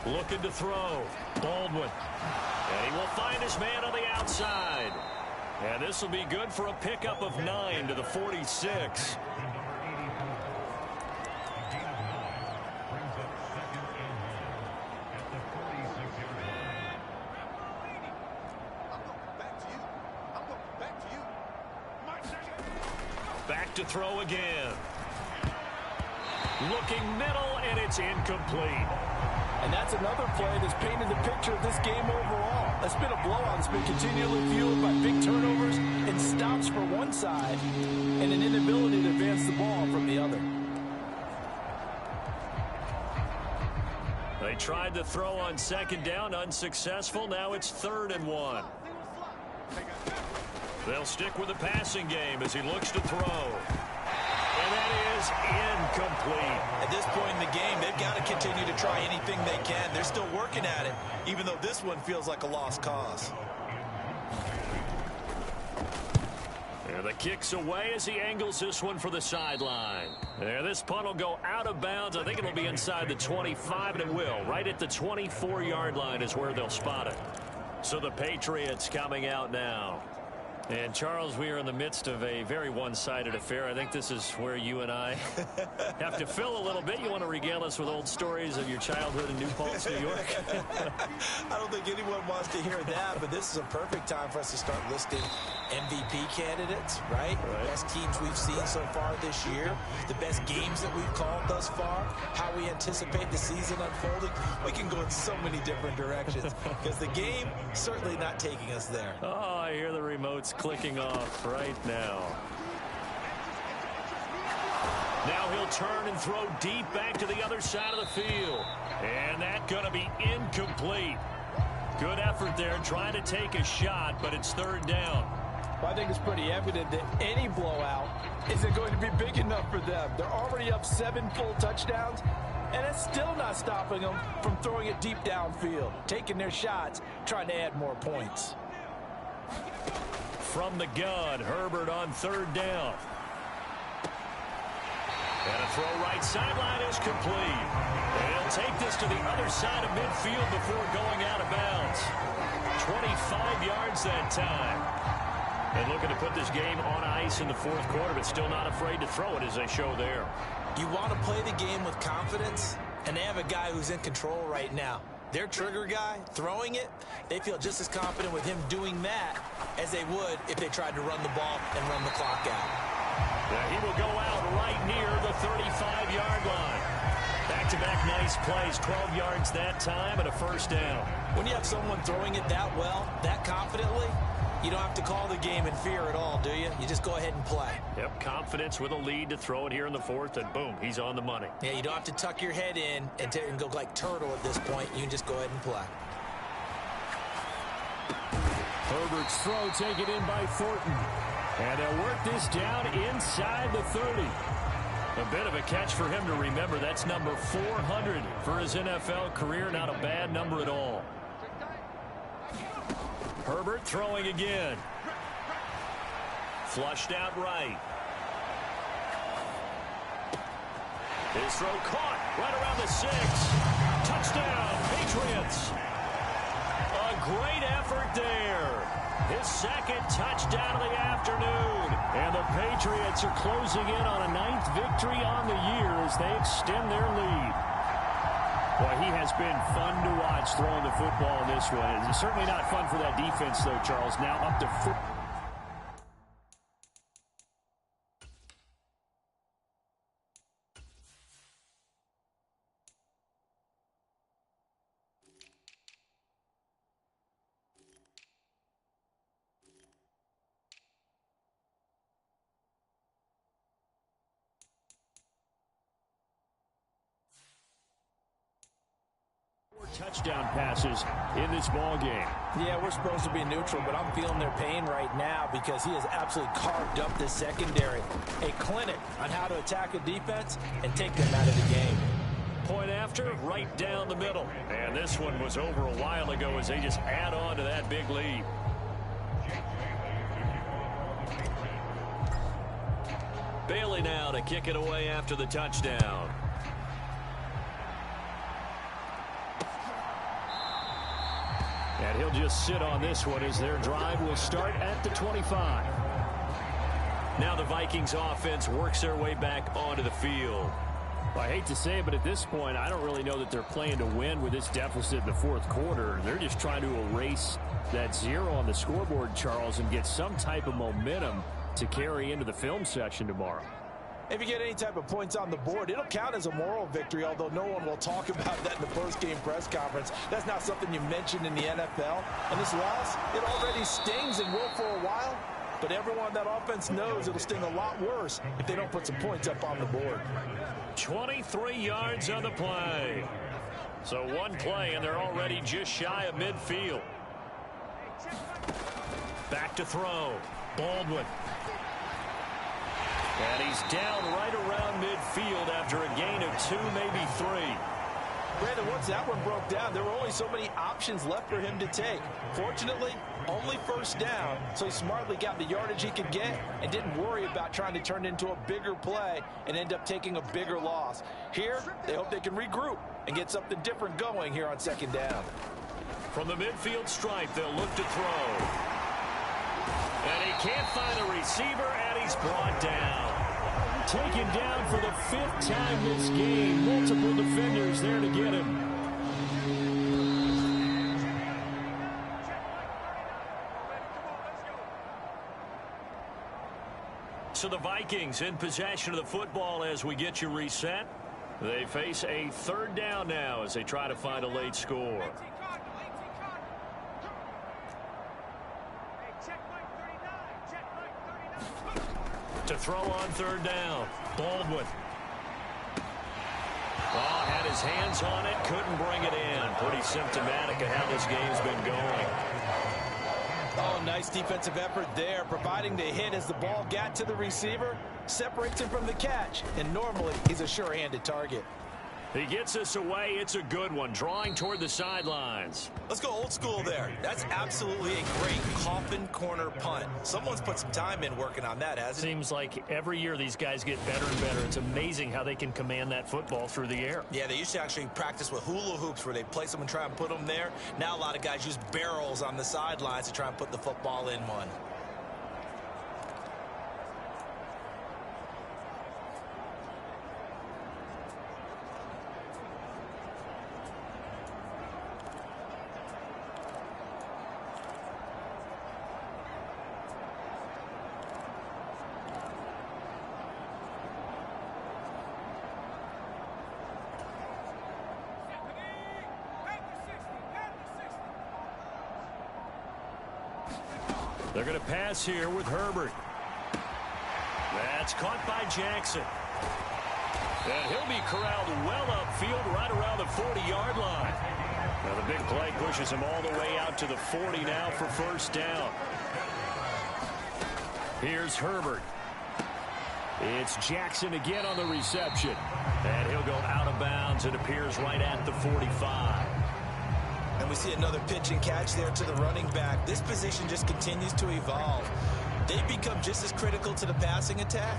Looking to throw. Baldwin. And he will find his man on the outside. And this will be good for a pickup of 9 to the 46. Back to throw again. Looking middle, and it's incomplete.
And that's another play that's painted the picture of this game overall. It's been a blowout. It's been continually fueled by big turnovers and stops for one side and an inability to advance the ball from the other.
They tried to throw on second down, unsuccessful. Now it's 3rd and 1. They'll stick with the passing game as he looks to throw. And that is incomplete.
At this point in the game, they've got to continue to try anything they can. They're still working at it, even though this one feels like a lost cause.
And the kick's away as he angles this one for the sideline. And this punt will go out of bounds. I think it'll be inside the 25, and it will. Right at the 24-yard line is where they'll spot it. So the Patriots coming out now.
And, Charles, we are in the midst of a very one-sided affair. I think this is where you and I have to fill a little bit. You want to regale us with old stories of your childhood in New Paltz, New York?
I don't think anyone wants to hear that, but this is a perfect time for us to start listing MVP candidates, right? The best teams we've seen so far this year, the best games that we've called thus far, how we anticipate the season unfolding. We can go in so many different directions because the game certainly not taking us there.
Oh, I hear the remotes clicking off right now.
Now he'll turn and throw deep back to the other side of the field. And that's going to be incomplete. Good effort there trying to take a shot, but it's third down.
Well, I think it's pretty evident that any blowout isn't going to be big enough for them. They're already up 7 full touchdowns, and it's still not stopping them from throwing it deep downfield, taking their shots, trying to add more points.
From the gun, Herbert on third down. And a throw right sideline is complete. And he'll take this to the other side of midfield before going out of bounds. 25 yards that time. And looking to put this game on ice in the fourth quarter, but still not afraid to throw it as they show there.
You want to play the game with confidence, and they have a guy who's in control right now. Their trigger guy, throwing it, they feel just as confident with him doing that as they would if they tried to run the ball and run the clock out.
Yeah, he will go out right near the 35-yard line. Back-to-back nice plays, 12 yards that time and a first down.
When you have someone throwing it that well, that confidently, you don't have to call the game in fear at all, do you? You just go ahead and play.
Yep, confidence with a lead to throw it here in the fourth, and boom, he's on the money.
Yeah, you don't have to tuck your head in and go like turtle at this point. You can just go ahead and play.
Herbert's throw taken in by Thornton. And they'll work this down inside the 30. A bit of a catch for him to remember. That's number 400 for his NFL career. Not a bad number at all. Herbert throwing again. Flushed out right. His throw caught right around the 6. Touchdown, Patriots. A great effort there. His second touchdown of the afternoon. And the Patriots are closing in on a 9th victory on the year as they extend their lead. Boy, he has been fun to watch throwing the football in this one. It's certainly not fun for that defense, though, Charles. Now up to 4. Touchdown passes in this ball game.
Yeah, we're supposed to be neutral, but I'm feeling their pain right now because he has absolutely carved up the secondary. A clinic on how to attack a defense and take them out of the game.
Point after, right down the middle. And this one was over a while ago as they just add on to that big lead. Bailey now to kick it away after the touchdown. And he'll just sit on this one as their drive will start at the 25. Now the Vikings offense works their way back onto the field.
Well, I hate to say it, but at this point, I don't really know that they're playing to win with this deficit in the fourth quarter. They're just trying to erase that 0 on the scoreboard, Charles, and get some type of momentum to carry into the film session tomorrow.
If you get any type of points on the board, it'll count as a moral victory, although no one will talk about that in the post-game press conference. That's not something you mentioned in the NFL. And this loss, it already stings and will for a while, but everyone on that offense knows it'll sting a lot worse if they don't put some points up on the board.
23 yards on the play. So one play, and they're already just shy of midfield. Back to throw. Baldwin. And he's down right around midfield after a gain of 2, maybe 3.
Brandon, once that one broke down, there were only so many options left for him to take. Fortunately, only first down, so he smartly got the yardage he could get and didn't worry about trying to turn it into a bigger play and end up taking a bigger loss. Here, they hope they can regroup and get something different going here on second down.
From the midfield stripe, they'll look to throw. And he can't find a receiver, and he's brought down.
Taken down for the 5th time this game. Multiple defenders there to get him.
So the Vikings in possession of the football as we get you reset. They face a 3rd down now as they try to find a late score. To throw on 3rd down, Baldwin. Oh, had his hands on it, couldn't bring it in. Pretty symptomatic of how this game's been going.
Oh, nice defensive effort there, providing the hit as the ball got to the receiver, separates him from the catch, and normally he's a sure-handed target.
He gets us away. It's a good one, drawing toward the sidelines.
Let's go old school there. That's absolutely a great coffin corner punt. Someone's put some time in working on that, hasn't he?
Seems like every year these guys get better and better. It's amazing how they can command that football through the air.
Yeah, they used to actually practice with hula hoops where they place them and try and put them there. Now a lot of guys use barrels on the sidelines to try and put the football in one.
They're going to pass here with Herbert. That's caught by Jackson. And he'll be corralled well upfield right around the 40-yard line. Now the big play pushes him all the way out to the 40 now for 1st down. Here's Herbert. It's Jackson again on the reception. And he'll go out of bounds. It appears right at the 45.
And we see another pitch and catch there to the running back. This position just continues to evolve. They've become just as critical to the passing attack.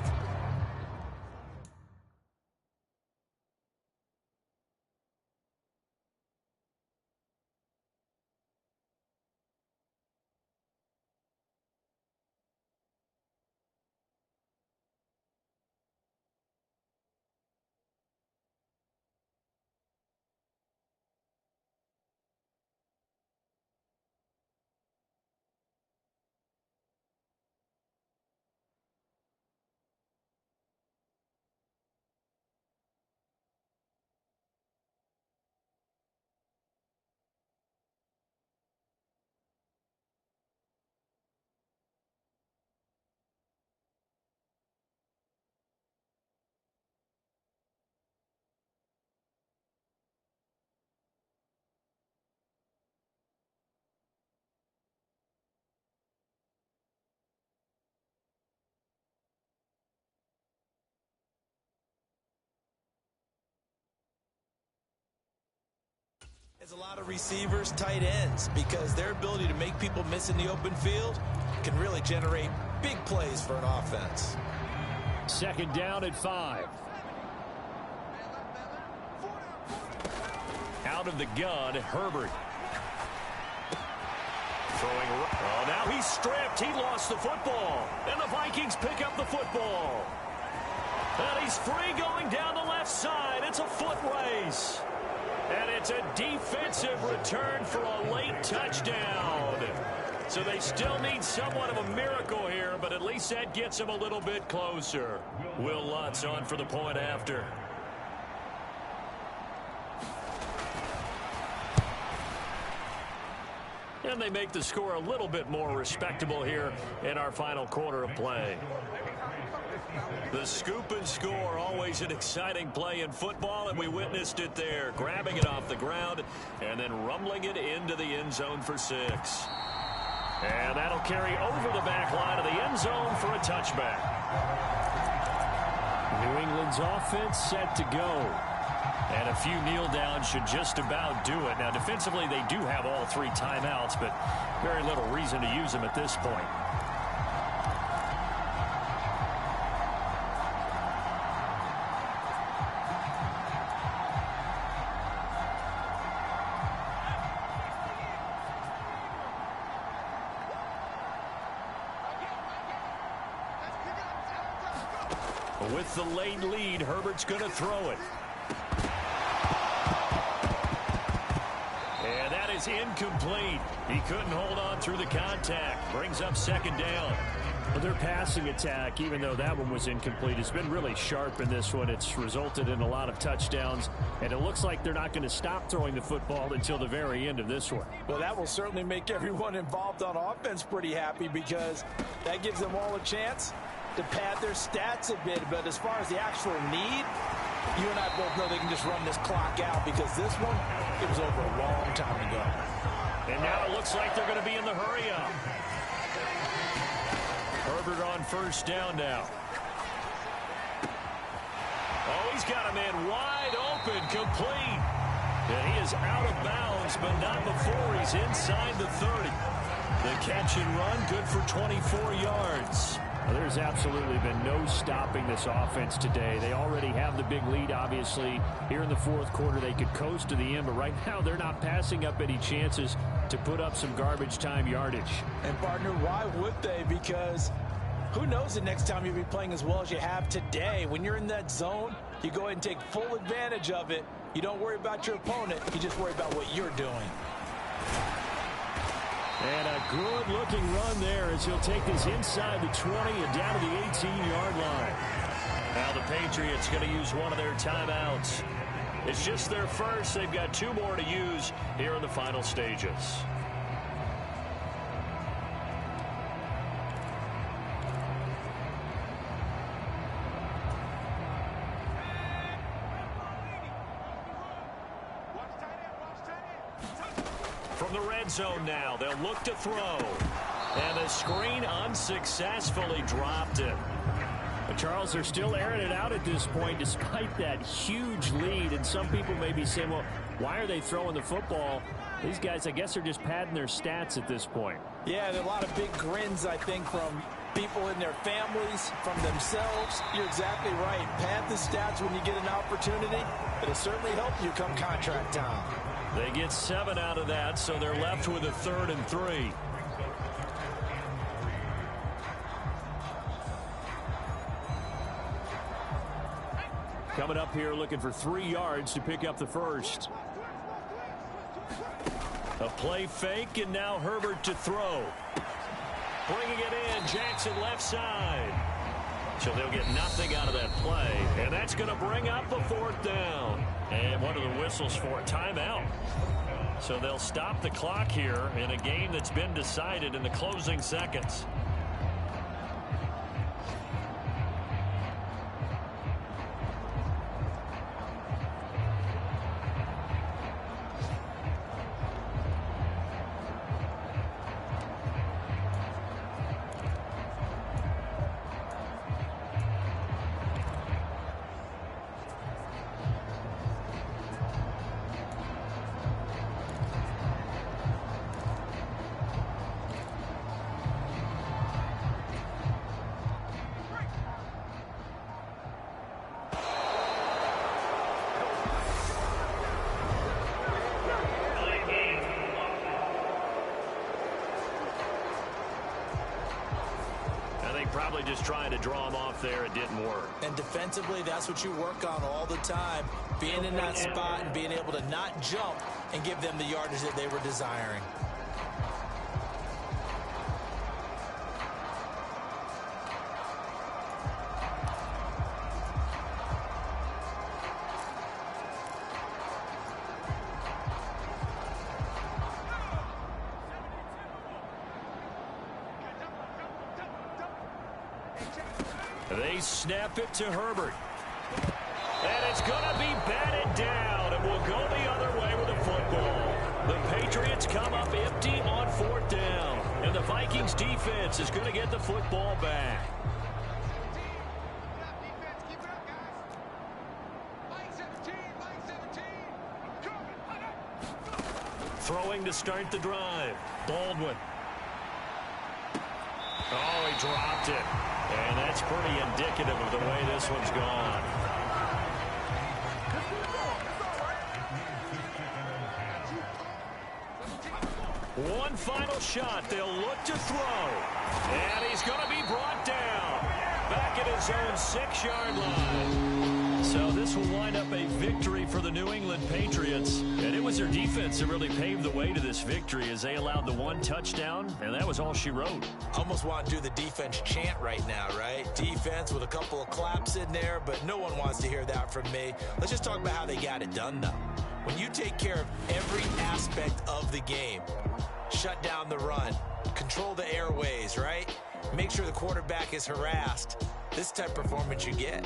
There's a lot of receivers, tight ends, because their ability to make people miss in the open field can really generate big plays for an offense.
2nd down at 5.
Out of the gun, Herbert. Throwing. Oh, now he's stripped. He lost the football. And the Vikings pick up the football. And he's free going down the left side. It's a foot race. And it's a defensive return for a late touchdown. So they still need somewhat of a miracle here, but at least that gets them a little bit closer. Will Lutz on for the point after. And they make the score a little bit more respectable here in our final quarter of play. The scoop and score, always an exciting play in football, and we witnessed it there. Grabbing it off the ground and then rumbling it into the end zone for 6. And that'll carry over the back line of the end zone for a touchback.
New England's offense set to go.
And a few kneel downs should just about do it. Now, defensively, they do have all 3 timeouts, but very little reason to use them at this point. With the late lead, Herbert's going to throw it. And that is incomplete. He couldn't hold on through the contact. Brings up second down.
Well, their passing attack, even though that one was incomplete, has been really sharp in this one. It's resulted in a lot of touchdowns, and it looks like they're not going to stop throwing the football until the very end of this one.
Well, that will certainly make everyone involved on offense pretty happy because that gives them all a chance to pad their stats a bit. But as far as the actual need, you and I both know they can just run this clock out because this one, it was over a long time ago.
And now it looks like they're going to be in the hurry-up. Herbert on first down now. Oh, he's got a man wide open, complete. And he is out of bounds, but not before he's inside the 30. The catch and run, good for 24 yards.
Well, there's absolutely been no stopping this offense today. They already have the big lead, obviously. Here in the fourth quarter, they could coast to the end, but right now they're not passing up any chances to put up some garbage time yardage.
And, partner, why would they? Because who knows the next time you'll be playing as well as you have today. When you're in that zone, you go ahead and take full advantage of it. You don't worry about your opponent. You just worry about what you're doing.
And a good-looking run there as he'll take this inside the 20 and down to the 18-yard line.
Now the Patriots going to use one of their timeouts. It's just their first. They've got two more to use here in the final stages. From the red zone now, they'll look to throw. And the screen unsuccessfully dropped it.
But Charles, they're still airing it out at this point despite that huge lead. And some people may be saying, well, why are they throwing the football? These guys, I guess, are just padding their stats at this point.
Yeah, there are a lot of big grins, I think, from people in their families, from themselves. You're exactly right. Pad the stats when you get an opportunity. It'll certainly help you come contract time.
They get 7 out of that, so they're left with a 3rd and 3.
Coming up here looking for 3 yards to pick up the first.
A play fake, and now Herbert to throw. Bringing it in, Jackson left side. So they'll get nothing out of that play, and that's going to bring up a 4th down. And one of the whistles for a timeout. So they'll stop the clock here in a game that's been decided in the closing seconds. Probably just trying to draw him off there. It didn't work.
And defensively, that's what you work on all the time. Being in that spot and being able to not jump and give them the yardage that they were desiring.
They snap it to Herbert. And it's going to be batted down, and will go the other way with the football. The Patriots come up empty on 4th down, and the Vikings defense is going to get the football back. Throwing to start the drive. Baldwin. Oh, he dropped it. And that's pretty indicative of the way this one's gone. One final shot. They'll look to throw. And he's going to be brought down. back at his own 6-yard line. So this will wind up a victory for the New England Patriots. And it was their defense that really paved the way to this victory as they allowed the 1 touchdown, and that was all she wrote.
Almost want to do the defense chant right now, right? Defense with a couple of claps in there, but no one wants to hear that from me. Let's just talk about how they got it done, though. When you take care of every aspect of the game, shut down the run, control the airways, right? Make sure the quarterback is harassed. This type of performance you get.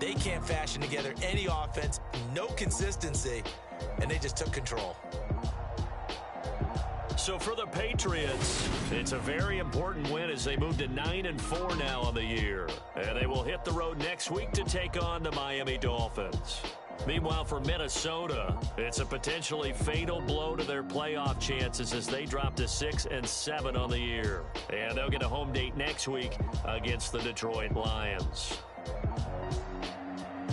They can't fashion together any offense, no consistency, and they just took control.
So for the Patriots, it's a very important win as they move to 9-4 now on the year. And they will hit the road next week to take on the Miami Dolphins. Meanwhile, for Minnesota, it's a potentially fatal blow to their playoff chances as they drop to 6-7 on the year. And they'll get a home date next week against the Detroit Lions.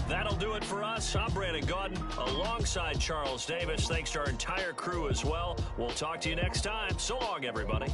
That'll do it for us. I'm Brandon Gaudin alongside Charles Davis. Thanks to our entire crew as well. We'll talk to you next time. So long, everybody.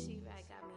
She-Rag got me.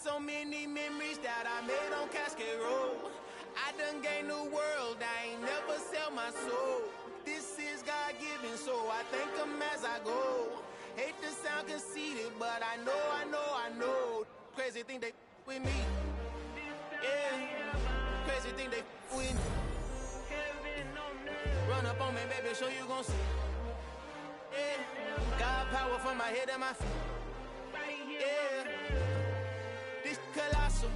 so many memories that I made on Cascade Road. I done gained the world, I ain't never sell my soul. This is God-given, so I thank him as I go. Hate to sound conceited, but I know. Crazy thing they with me. Yeah, crazy thing they with me. Run up on me, baby, so you gon' see. Yeah, God power from my head and my feet. Yeah, this colossal.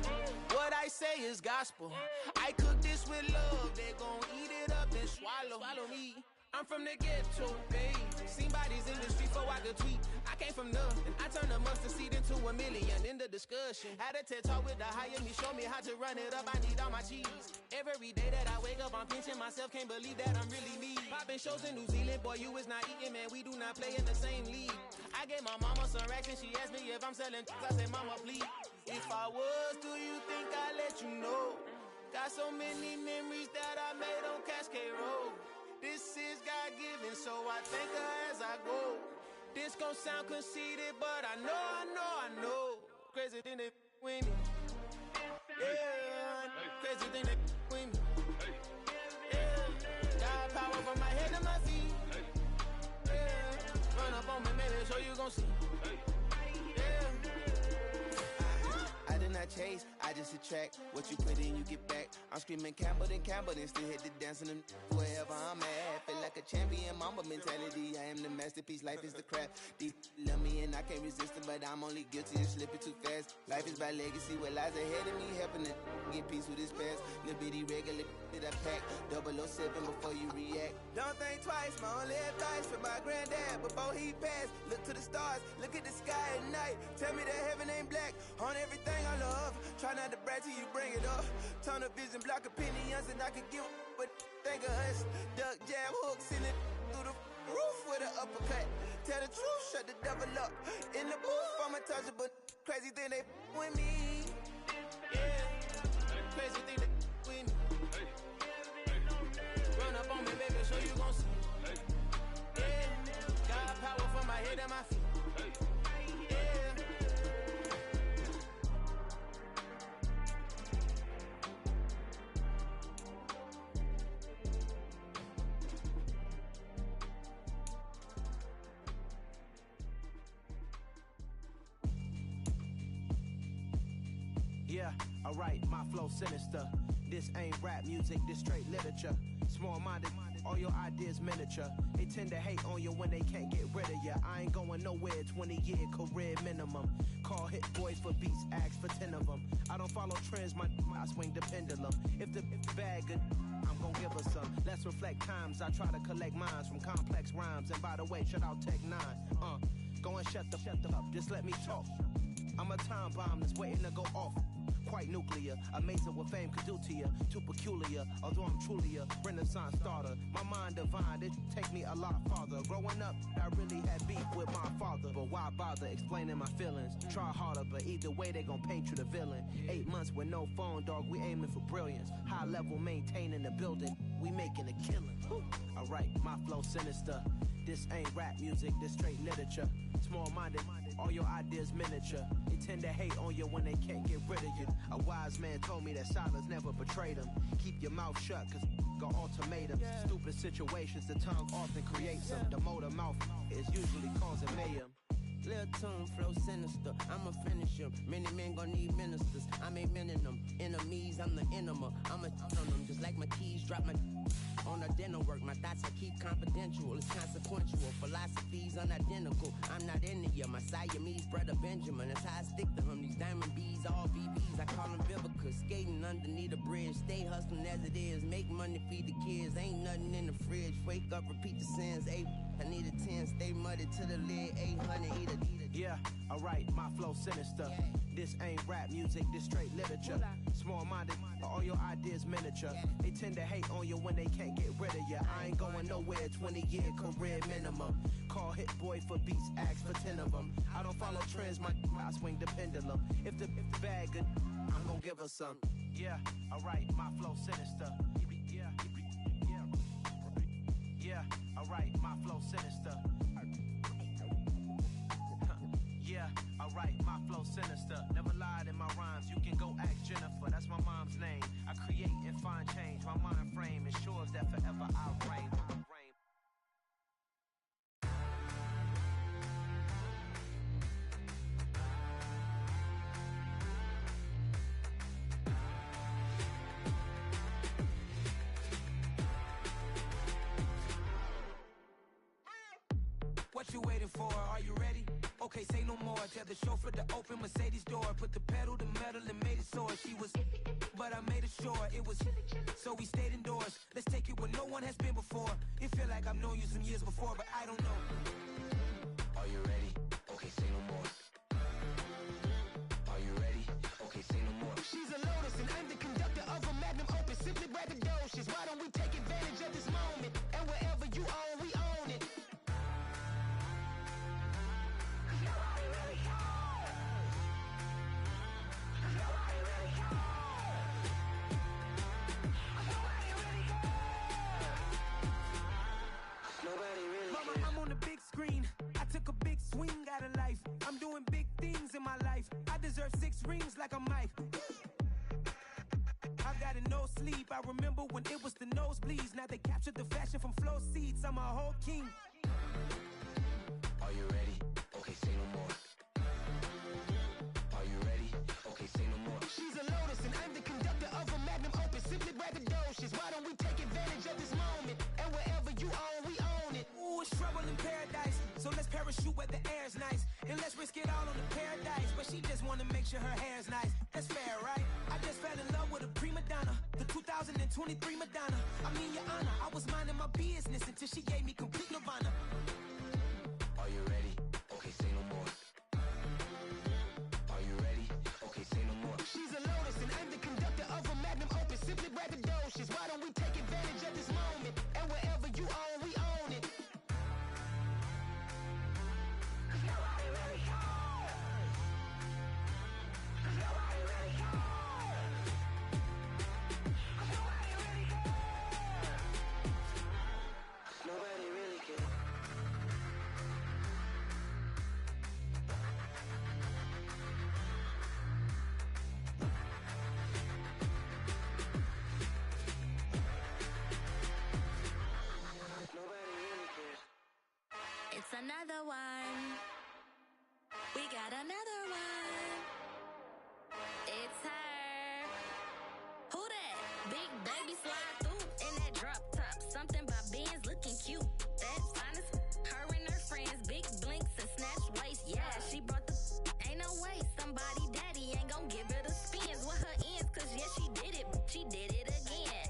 What I say is gospel. I cook this with love. They gon' eat it up and swallow me. I'm from the ghetto, babe. Seen bodies in the street before I could tweet. I came from nothing. I turned a mustard seed into $1 million in the discussion. Had a TED talk with the higher me, show me how to run it up. I need all my cheese. Every day that I wake up, I'm pinching myself. Can't believe that I'm really me. Popping shows in New Zealand, boy, you is not eating, man. We do not play in the same league. I gave my mama some racks and she asked me if I'm selling. I said, mama, please. If I was, do you think I'd let you know? Got so many memories that I made on Cascade Road. This is God-given, so I thank her as I go. This gon' sound conceited, but I know. Crazy thing they with me. Yeah, crazy thing they with me. Yeah, God power from my head to my feet. Yeah, run up on me, baby, so you gon' see. I did not chase, I just attract. What you put in, you get back. I'm screaming Campbell, then still hit the dancing and wherever I'm at. Feel like a champion, mamba mentality. I am the masterpiece, life is the crap. Deep love me and I can't resist it, but I'm only guilty of slipping too fast. Life is by legacy, what lies ahead of me, helping to get peace with this past. Little bitty regular that I pack, 007 before you react. Don't think twice, my only advice for my granddad before he passed. Look to the stars, look at the sky at night. Tell me that heaven ain't black on everything I love. Try not to brag till you bring it up. Tunnel vision, block opinions, and I could give but think of us. Duck jab hooks in it through the roof with an uppercut. Tell the truth, shut the devil up. In the booth, I'm untouchable. Crazy thing they with me. Yeah, crazy thing they with me. Run up on me, baby, so you gon' see. Yeah, got power from my head and my feet.
Yeah, alright, my flow sinister. This ain't rap music, this straight literature. Small-minded, all your ideas miniature. They tend to hate on you when they can't get rid of you. I ain't going nowhere, 20-year career minimum. Call hit boys for beats, ask for 10 of them. I don't follow trends, I swing the pendulum. If the bag good, I'm gon' give her some. Let's reflect times, I try to collect minds from complex rhymes. And by the way, shout out Tech 9. Go and shut the up, just let me talk. I'm a time bomb that's waiting to go off. Quite nuclear, amazing what fame could do to you. Too peculiar, although I'm truly a renaissance starter. My mind divine, it take me a lot farther. Growing up, I really had beef with my father. But why bother explaining my feelings? Try harder, but either way they gon' paint you the villain. 8 months with no phone, dog, we aiming for brilliance. High level maintaining the building, we making a killing. Alright, my flow sinister. This ain't rap music, this straight literature. Small-minded, all your ideas miniature. They tend to hate on you when they can't get rid of you. A wise man told me that silence never betrayed him. Keep your mouth shut, cause got ultimatums. Stupid situations, the tongue often creates them. The motor mouth is usually causing mayhem.
Lil' tune, flow sinister, I'ma finish him. Many men gon' need ministers, I'm aiming them. Enemies, I'm the enema, I'ma on them. Just like my keys, drop my on a dental work. My thoughts I keep confidential, it's consequential. Philosophies unidentical, I'm not into you. My Siamese brother Benjamin, that's how I stick to him. These diamond bees, all BBs, I call them Vivica. Skating underneath a bridge, stay hustling as it is. Make money, feed the kids, ain't nothing in the fridge. Wake up, repeat the sins, I need a 10, stay muddy to the lid, 800, eat a.
Yeah, alright, my flow sinister. This ain't rap music, this straight literature. Small-minded, all your ideas miniature. They tend to hate on you when they can't get rid of you. I ain't going nowhere, 20-year career minimum. Call hit boy for beats, ask for 10 of them. I don't follow trends, I swing the pendulum. If the bag good, I'm gon' give her some. Yeah, alright, my flow sinister. Yeah, alright, my flow sinister. Yeah, alright, my flow sinister. Never lied in my rhymes. You can go ask Jennifer. That's my mom's name. I create and find change. My mind frame ensures that forever I reign.
What you waiting for? Are you ready? Okay, say no more. Tell the chauffeur to open Mercedes door. Put the pedal to metal and made it soar. She was, but I made it sure it was. So we stayed indoors. Let's take it where no one has been before. It feel like I've known you some years before, but I don't know. Are you ready? Okay, say no more. Are you ready? Okay, say no more. She's a Lotus and I'm the conductor of a Magnum Opus. Simply braggadocious. Why don't we take advantage of this moment? And wherever you own, we own it. Mama, I'm on the big screen. I took a big swing out of life. I'm doing big things in my life. I deserve 6 rings like a Mike. I've got no sleep. I remember when it was the nosebleeds. Now they captured the fashion from flow seats. I'm a whole king. Are you ready? Okay, say no more. Are you ready? Okay, say no more. She's a Lotus and I'm the conductor of a Magnum Opus. Simply braggadocious. Why don't we take advantage of this moment? And wherever you own, we own it. Ooh, it's trouble in paradise. So let's parachute where the air's nice. And let's risk it all on the paradise. But she just wanna make sure her hair's nice. That's fair, right? I just fell in love with a prima donna. The 2023 Madonna. I mean, your honor, I was minding my business until she gave me complete nirvana. Are you ready? Okay, say no more. Are you ready? Okay, say no more. She's a Lotus and I'm the conductor of a Magnum Opus. Simply braggadocious. Why don't we take advantage of this moment? And wherever you own, we own it. Nobody really cares. Nobody really cares. Nobody really cares. Nobody really cares.
It's another one. We got another one. It's her. Who that? Big baby slide through in that drop top. Something by Benz looking cute. That's honest. Her and her friends, big blinks and snatch waist. Yeah, she brought the. Ain't no way somebody daddy ain't gon' give her the spins with her ends. Cause yeah, she did it. She did it again.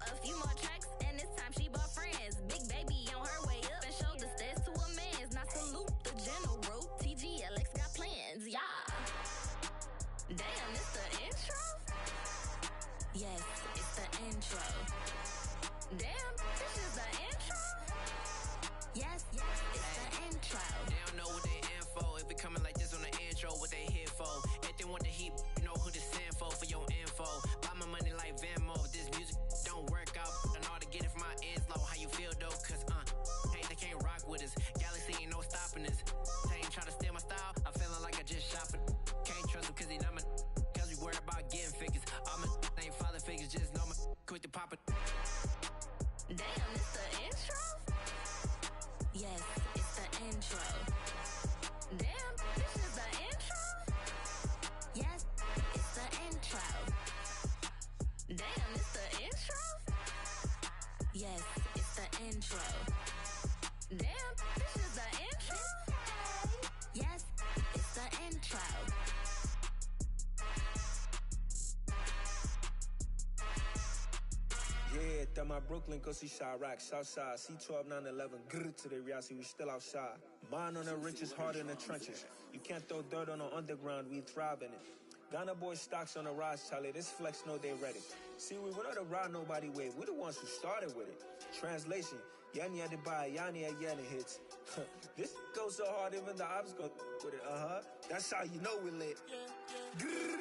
A few more tracks and this time she bought friends. Big baby on her way up and showed the stairs to a man's. Now salute the general. TGLX got plans, yeah. Damn, it's the intro? Yes, it's the intro. Damn, this is the intro? Yes, it's the intro.
They don't know what they in for. If it coming like this on the intro, what they here for? If they want the heat, you know who to send for your info. Buy my money like Venmo. If this music don't work out, and all to get it from my ends low. How you feel though? Cause hey, they can't rock with us. Galaxy ain't no stopping us. They ain't try to steal my style. I'm feeling like I just shop it. Can't trust him cause he not my. Cause we worried about getting figures. All my ain't father figures. Just know my quick to pop it.
Damn, it's the intro? Yes, it's the intro. Damn, this is the intro? Yes, it's the intro. Damn, it's the intro? Yes, it's the intro. Damn, this is the intro? Yes, it's the intro.
Yeah, throw my Brooklyn, go see Chirac, Southside, C12, 911, grrr to the reality, we still outside. Mine on the riches, hard in the trenches. You can't throw dirt on the underground, we thrive in it. Ghana boys stocks on the rise, Charlie, this flex know they ready. See, we were not to ride nobody way, we the ones who started with it. Translation, Yani had to buy, Yani had Yani hits. This goes so hard, even the ops go with it, That's how you know we lit. Grrr,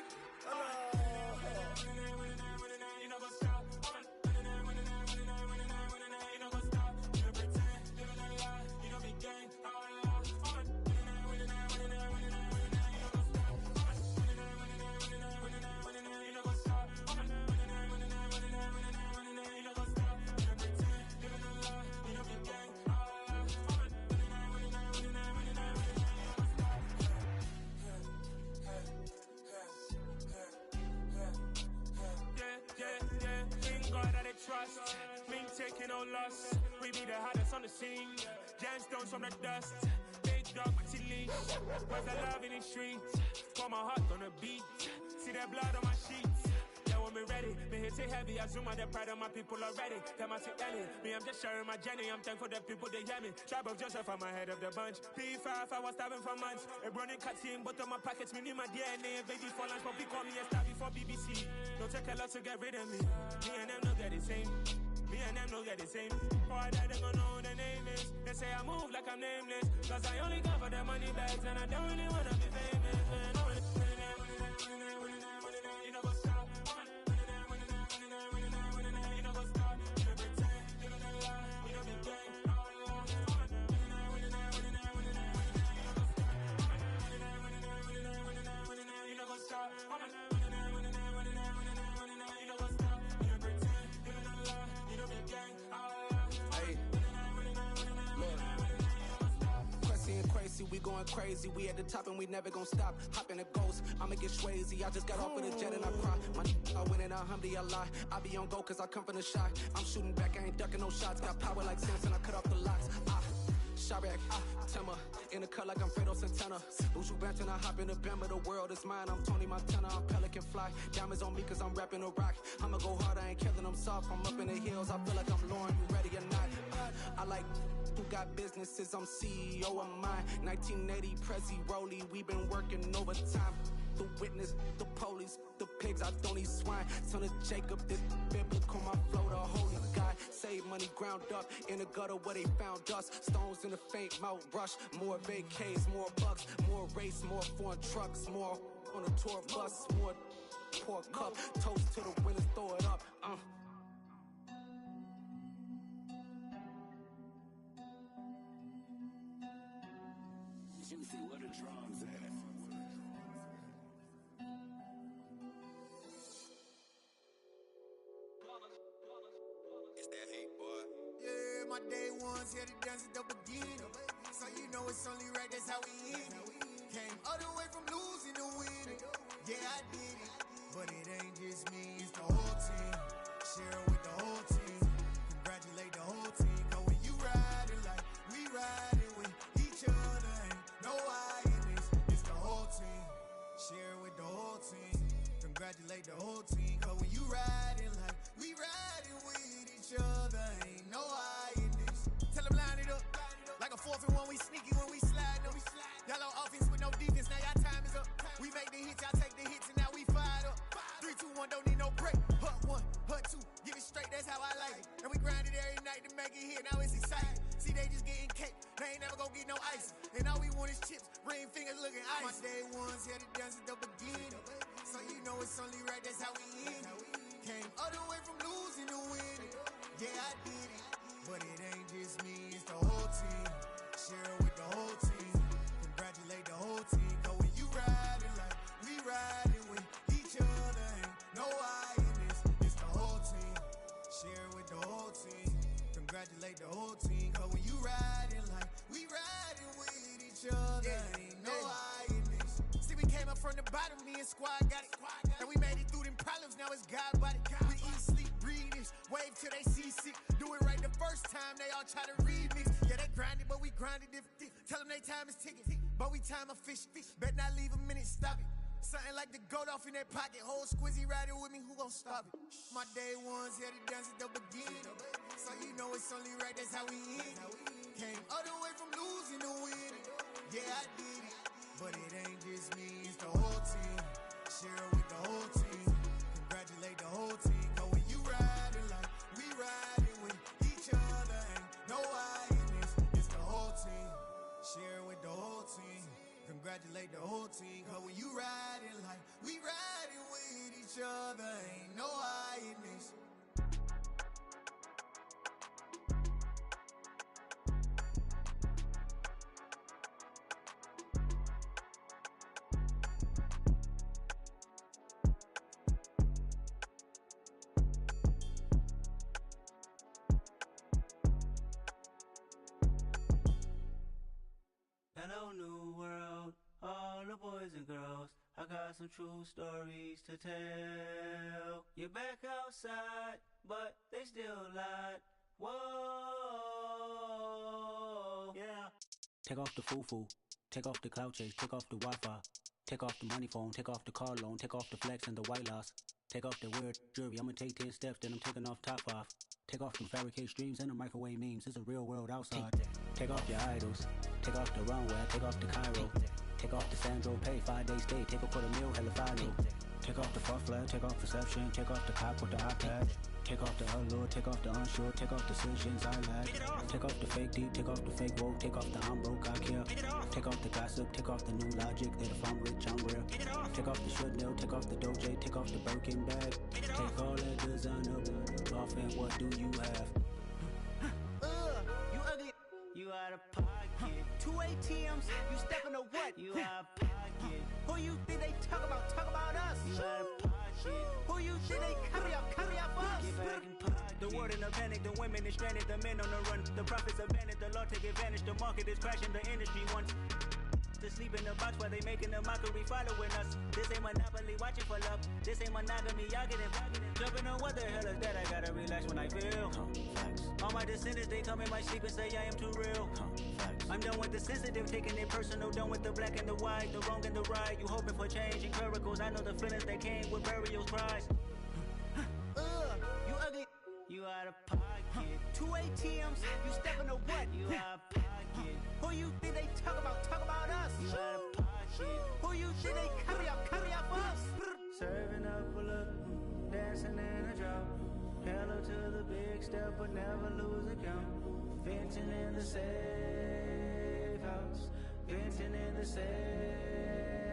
trust. Ming taking no loss. We be the hottest on the scene. Gemstones from the dust. Big dog, chili. Where's the love in the streets? Pour my heart on the beat. See that blood on my sheets. Yeah, when we ready, me hit it heavy. I zoom out the pride of my people already. Tell my sick Ellie, me I'm just sharing my journey. I'm thankful that people they hear me. Tribe of Joseph, I'm ahead of the bunch. P5, I was starving for months. A running cutscene, but on my pockets, me need my DNA. Baby for lunch, but we call me a star before BBC. Don't take a lot to get rid of me. Me and them don't get the same. Me and them don't get the same. Boy, that they gon' know who the name is. They say I move like I'm nameless. Cause I only come for the money bags and I don't really wanna be famous. Man, I wanna you know go stop. You know go stop. You know pretend. You know the lie. You know be gang. You know go stop.
We going crazy, we at the top and we never gon' stop. Hop in a ghost, I'ma get swayzy. I just got off of the jet and I cry. My I win in a Humvee, I lie. I be on go cause I come from the shot. I'm shooting back, I ain't ducking no shots. Got power like Samson, I cut off the locks. Chirac, Timmer, in the cut like I'm Fredo Santana. Buju Banton, I hop in the Bama, the world is mine. I'm Tony Montana, I'm Pelican Fly. Diamonds on me cause I'm rapping a rock. I'ma go hard, I ain't killing them soft. I'm up in the hills, I feel like I'm Lauren, you ready or not? I like who got businesses, I'm CEO of mine. 1980, Prezi Rolly, we been working overtime. The witness, the police, the pigs, I don't eat swine. Son of Jacob, this biblical, my flow, the holy God. Save money ground up in the gutter where they found dust. Stones in the faint mouth rush. More vacays, more bucks, more race, more foreign trucks, more on a tour bus, more pour cup. Toast to the winners, throw it up.
Juicy, where the drums at?
It's that hate, boy. Yeah, my day ones here to dance at the beginning. So you know it's only right, that's how we end it. Came all the way from losing to winning. Yeah, I did it. But it ain't just me, it's the whole team. Share with the whole team. Congratulate the whole team. Cause when you riding like we riding with each other, ain't no I in this. It's the whole team. Share with the whole team. Congratulate the whole team. Cause when you riding like we riding with each other, ain't no I in this. Tell them line it up. Like a 4th and 1, we sneaky when we slide up. Y'all on offense with no defense, now y'all time is up. We make the hits, y'all take the hits, and now we fired up. 3, 2, 1, don't need no break. Hut 1, hut 2, give it straight, that's how I like it. And we grind it every night to make it hit, now it's exciting. See, they just getting cake, they ain't never gonna get no ice. And all we want is chips, ring fingers looking ice. My day ones here to dance at the beginning. So you know it's only right, that's how we end it. Came all the way from losing to winning. Yeah, I did it. But it ain't just me, it's the whole team. Share with the whole team. Congratulate the whole team. Cause when you riding like we riding with each other, ain't no I in this. It's the whole team. Share with the whole team. Congratulate the whole team. Cause when you riding like we riding with each other, ain't no I in this. See, we came up from the bottom, me and squad got it. And we made it through them problems, now it's God body. We eat, sleep, breathe this. Wave till they see sick. Do it right the first time, they all try to remix. Yeah, they grinded, but we grinded different. Tell them they time is ticking, but we time a fish. Bet not leave a minute, stop it. Something like the goat off in their pocket. Whole squizzy riding with me, who gon' stop it? My day ones here to dance at the beginning. So you know it's only right, that's how we end it. Came all the way from losing to winning. Yeah, I did it. But it ain't just me, it's the whole team. Share with the whole team. Congratulate the whole team. Cause when you riding like we riding with each other, ain't no I in this. It's the whole team. Share with the whole team. Congratulate the whole team. Cause when you riding like we riding with each other, ain't no I in this.
Hello, new world. all the boys and girls, I got some true stories to tell. You're back outside, but they still lied. Whoa, yeah. Take off the foo-foo, take off the cloud chase, take off the Wi-Fi, take off the money phone, take off the car loan, take off the flex and the white loss, take off the weird jewelry. I'ma take 10 steps, then I'm taking off top 5. Take off them fabricated streams and the microwave memes. It's a real world outside. Take off your idols, take off the runway, take off the Cairo, take off the Sandro Pay, 5 days stay, take a $250,000, hella follow. Take off the far flag, take off perception, take off the cop with the iPad. Take off the allure, take off the unsure, take off decisions I lack. Take off the fake deep, take off the fake woke, take off the I'm broke, I care. Take off the gossip, take off the new logic that if I'm rich, I'm real. Take off the Chanel, take off the Doja, take off the Birkin bag. Take all that designer off and what do you have?
You ugly.
You out of pocket.
2 ATMs, you stepping to what?
You out of pocket.
Who you think they talk about? Talk about us.
You out of pocket.
Who you think they carry up us?
Get back in pocket.
The world in a panic, the women is stranded, the men on the run. The profits abandoned, the law take advantage. The market is crashing, the industry wants to sleep in the box while they making a mockery following us. This ain't Monopoly, watching for love. This ain't monogamy, y'all getting jumping on what the hell is that? I gotta relax when I feel. All my descendants, they come in my sleep and say I am too real. I'm done with the sensitive, taking it personal. Done with the black and the white, the wrong and the right. You hoping for change and miracles. I know the feelings that came with burial cries. You ugly.
You out of pocket.
2 ATMs, you stepping to what?
You out of pocket.
Who you think they talk about? Talk about us.
You out of pocket.
Who you think they carry up us?
Serving up a look, dancing in a drop. Hello to the big step, but never lose a count. Venting in the safe house. Venting in the safe.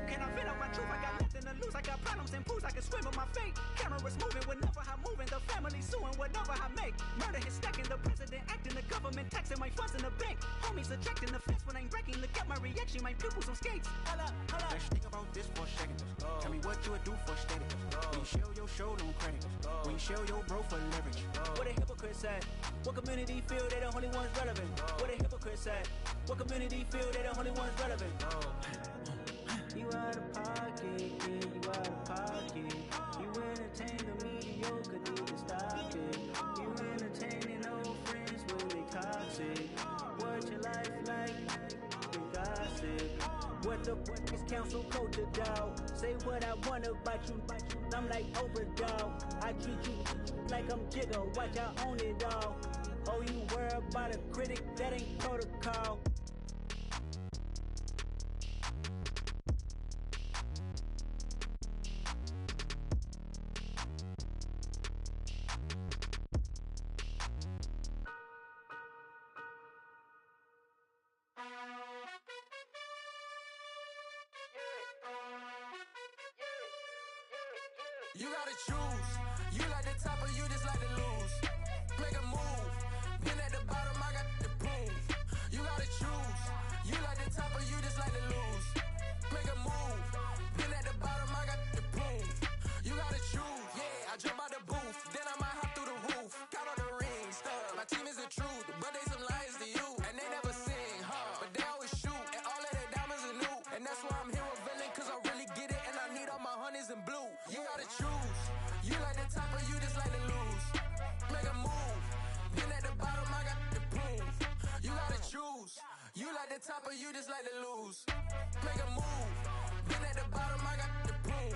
Can I vent out my truth? I got nothing to lose. I got problems and pools. I can swim with my fate. Cameras moving whenever I'm moving. The family suing whatever I make. Murder is stacking. The president acting. The government taxing my funds in the bank. Homies ejecting the fence when I'm breaking. Look at my reaction. My pupils on skates. Holla, holla.
Let's think about this for a second. Tell me what you would do for status. When you show your show, no credit. When you show your bro for leverage.
What a hypocrite said. What community feel they the only ones relevant? What a hypocrite said. What community feel they the only ones relevant?
You out of pocket, yeah, you out of pocket. You entertain the mediocre, need to stop it. You entertaining old friends when they toxic. What your life like? The gossip.
What the fuck is council code to dog? Say what I want about you. I'm like overdog. I treat you like I'm Jigga. Watch I own it all. Oh, you worry about a critic? That ain't protocol.
You gotta choose. You like the top or you just like to lose. Make a move. Been at the bottom, I got the proof. You gotta choose. You like the top or you just like to lose. Make a move. Been at the bottom, I got the proof. You gotta choose. Yeah, I jump out the booth. Then I might hop through the roof. Count all the rings. My team is the truth, but they some liars to you. And they never sing, but they always shoot. And all of their diamonds are new. And that's why I'm here with villain, cause I really get it. And I need all my honeys in blue. You gotta choose. You like the top or you just like to lose. Make a move. Been at the bottom, I got the proof. You gotta choose. You like the top or you just like to lose. Make a move. Been at the bottom, I got the proof.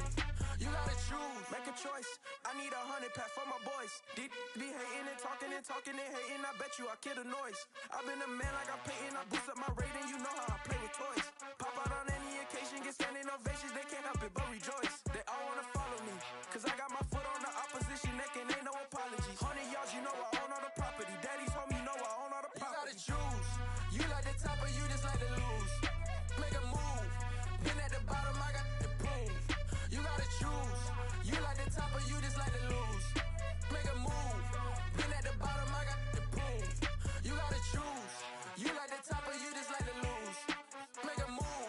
You gotta choose. Make a choice. I need 100 pack for my boys. Be hating and talking and talking and hating. I bet you I kill the noise. I've been a man like I'm Peyton. I boost up my rating. You know how I play with toys. Pop out on any occasion, get standing ovations. They can't help it but rejoice. They all wanna follow me, cause I got my foot on the opposition neck and ain't no apologies. 100 yards, you know I own all the property. Daddy's home, you know I own all the property. You gotta choose. You like the top or you just like to lose. Make a move. Been at the bottom, I got the proof. You gotta choose. You like the top or you just like to lose. Make a move. Been at the bottom, I got the proof. You gotta choose. You like the top or you just like to lose. Make a move.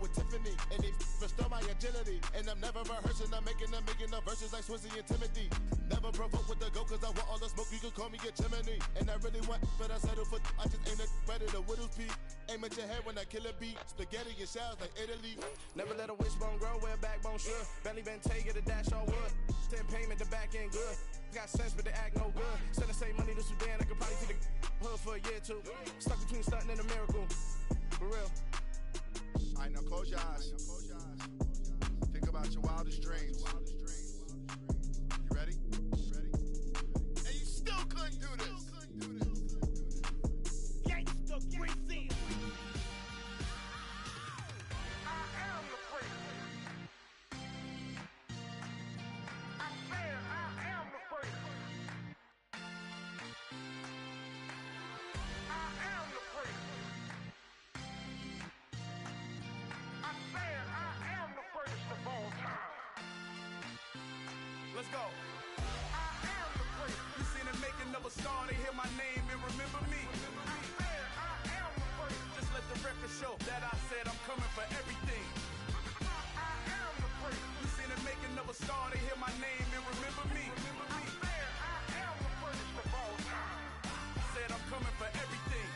with Tiffany. And they restore my agility. And I'm never rehearsing, I'm making the verses like Swizzy and Timothy. Never provoke with the go, cause I want all the smoke, you can call me a chimney. And I really want, but I settle for, I just ain't ready to widow's peak. Aim at your head when I kill a beat. Spaghetti and shells like Italy.
Never let a wishbone grow where a backbone should. Bentley Bentayga, the dash on wood. 10 payment, the back end good. Got sense, but the act no good. Send the same money to Sudan, I could probably see the hood for a year or two. Stuck between stunting and a miracle. For real.
Alright, now close your eyes. Think about your wildest dreams. You ready? And you still couldn't do this.
Gangsta Greasy.
Let's go. You seen the making of a star, they hear my name and remember me. Just let the record show that I said I'm coming for everything. You seen the making of a star, they hear my name and remember me. Said I'm coming for everything.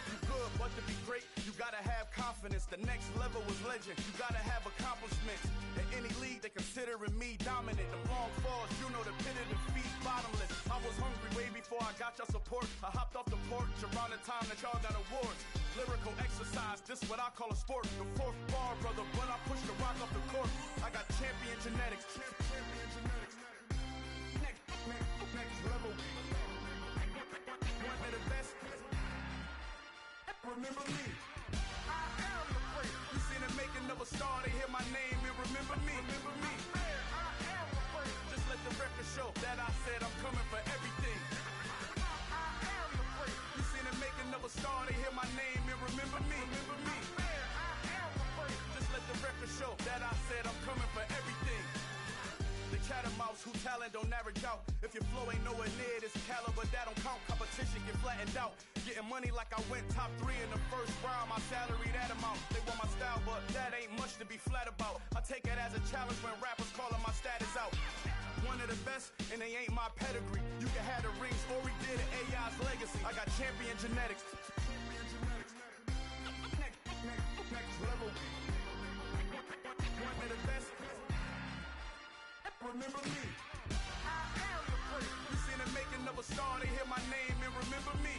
You good, but to be great, you gotta have confidence. The next level was legend. You gotta have accomplishments. In any league, they considering me dominant. The wrong falls, you know the pit of defeat, bottomless. I was hungry way before I got your support. I hopped off the porch around the time that y'all got awards. Lyrical exercise, this what I call a sport. The fourth bar, brother, when I push the rock off the court. I got champion genetics. Next level. One of the best. Remember me. You seen the making of a star, they hear my name and remember me. Just let the record show that I said I'm coming for everything. You seen the making of a star, they hear my name and remember me. Just let the record show that I said I'm coming for everything. The cat and mouse who talent don't average out. If your flow ain't nowhere near this caliber, that don't count. Competition get flattened out. Getting money like I went top 3 in the first round. My salary that amount. They want my style, but that ain't much to be flat about. I take it as a challenge when rappers calling my status out. One of the best, and they ain't my pedigree. You can have the rings, or we did it, AI's legacy. I got champion genetics. Next level. One of the best. Remember me. You seen the making of a star, they hear my name and remember me.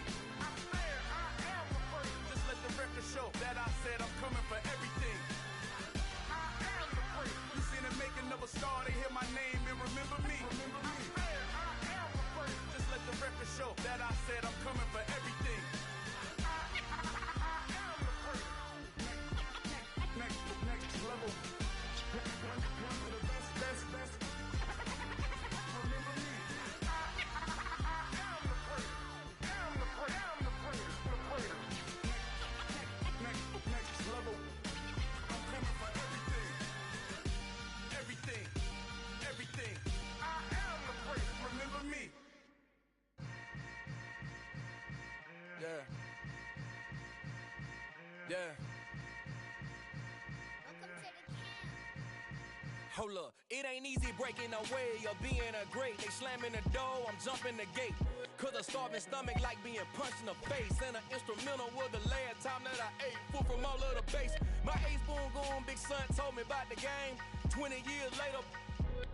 Just let the record show that I said I'm coming for everything. You seen the making of a star, they hear my name and remember me. Just let the record show that I said I'm coming for everything. Next level. One of the best. Yeah.
Hold up, it ain't easy breaking away or being a great. They slamming the door, I'm jumping the gate. Cause a starving stomach like being punched in the face. And an instrumental was the last time that I ate food from all of the bass. My ace boom goon, big son told me about the game. 20 years later,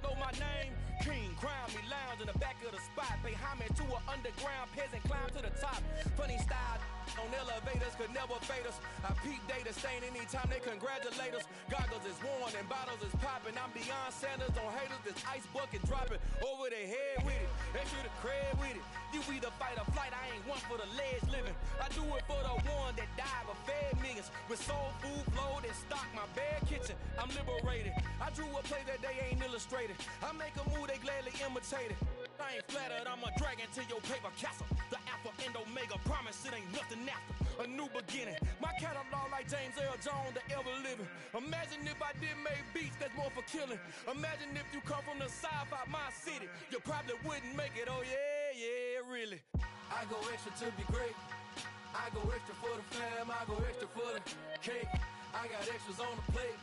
know my name. King, crown me, lounge in the back of the spot. Pay homage to an underground peasant, climb to the top. Funny style on elevators could never fade us. I peep data stain anytime they congratulate us. Goggles is worn and bottles is popping. I'm beyond Sanders on haters. This ice bucket dropping over their head with it. Extra the cred with it. You either fight or flight. I ain't one for the ledge living. I do it for the one that died but fed millions. With soul food flowed and stock my bare kitchen. I'm liberated. I drew a play that they ain't illustrated. I make a move they gladly imitated. I ain't flattered, I'm a dragon to your paper castle. The alpha and omega, promise it ain't nothing after. A new beginning. My catalog like James Earl Jones, the ever living. Imagine if I did make beats that's more for killing. Imagine if you come from the south out my city. You probably wouldn't make it, oh yeah, really. I go extra to be great. I go extra for the fam, I go extra for the cake. I got extras on the plate.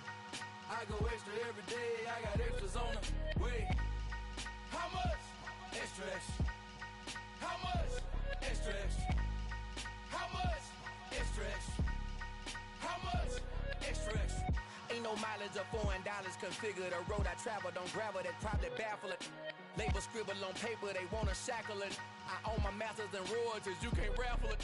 I go extra every day. I got extras on the way. How much? Extra, extra. How much? Extra, extra. How much? Extra, extra. How much? Extra, extra. Ain't no mileage of $4 configure the road I travel. Don't gravel that probably baffle it. Label scribble on paper, they wanna shackle it. I own my masters and royalties, you can't raffle it.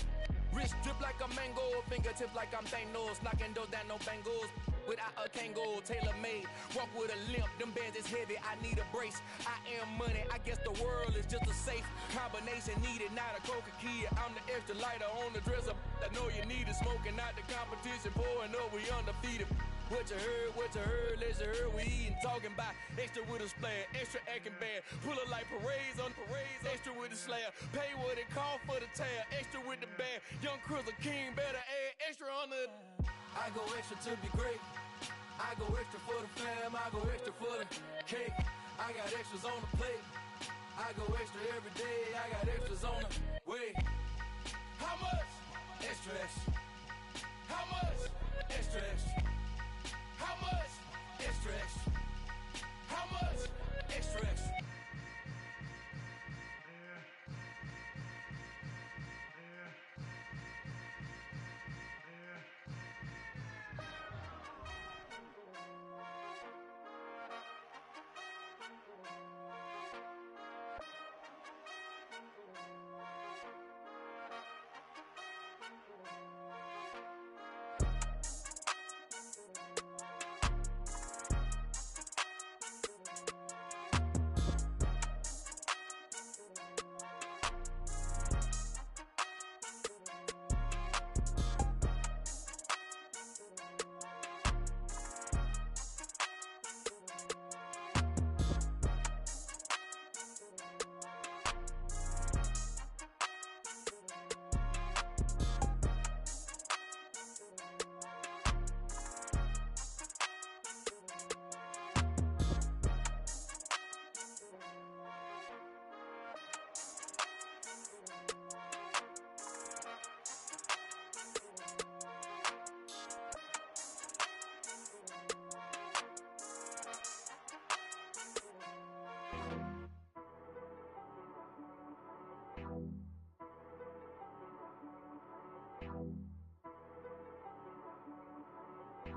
Wrist drip like a mango, fingertips like I'm Thanos. Knocking those down, no bangles. Without a Kango, tailor-made. Walk with a limp, them bands is heavy, I need a brace. I am money, I guess the world is just a safe combination needed, not a coca key. I'm the extra lighter on the dresser. I know you need it, smoking out the competition, pouring up, we undefeated. What you heard, let's heard, we eatin', talking about extra with a splash, extra acting bad, pull it like parades on parades, extra with the slab, pay what it cost for the tab, extra with the bag, young Chris a king, better add extra on the. I go extra to be great, I go extra for the fam, I go extra for the cake, I got extras on the plate, I go extra every day, I got extras on the way. How much? Extra, extra. How much? Extra, extra. How much? Extra, extra. How much? Extra, extra.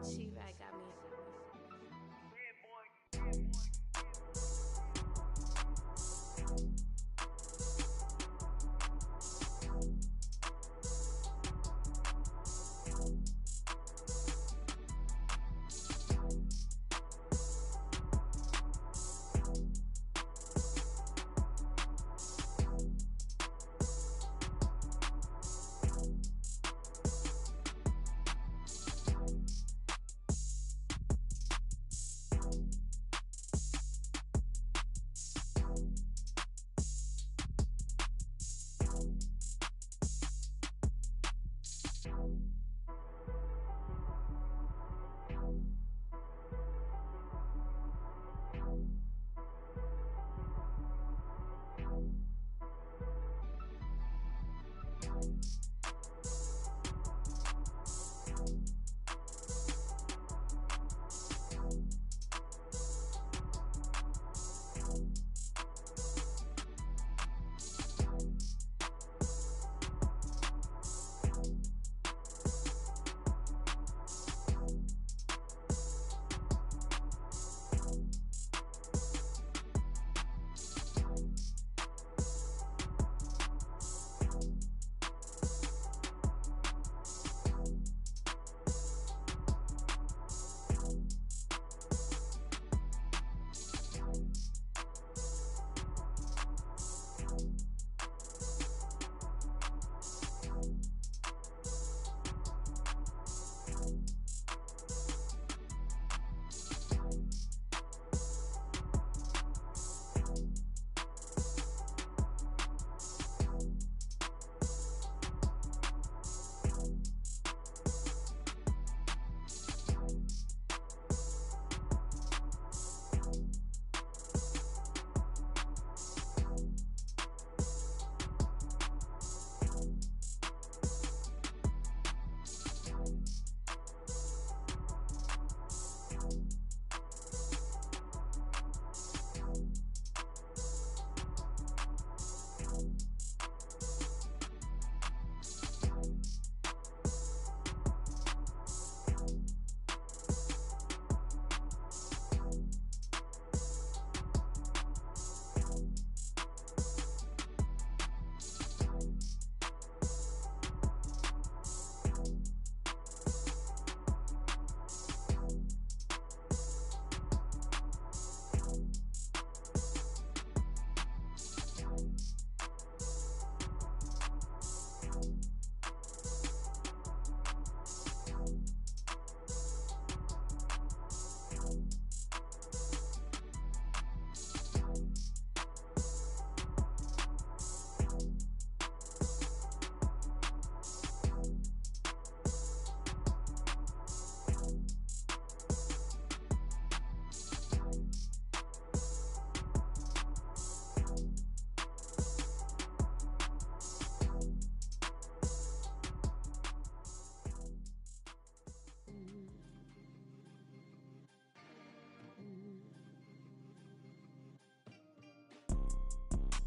She-Rag got me.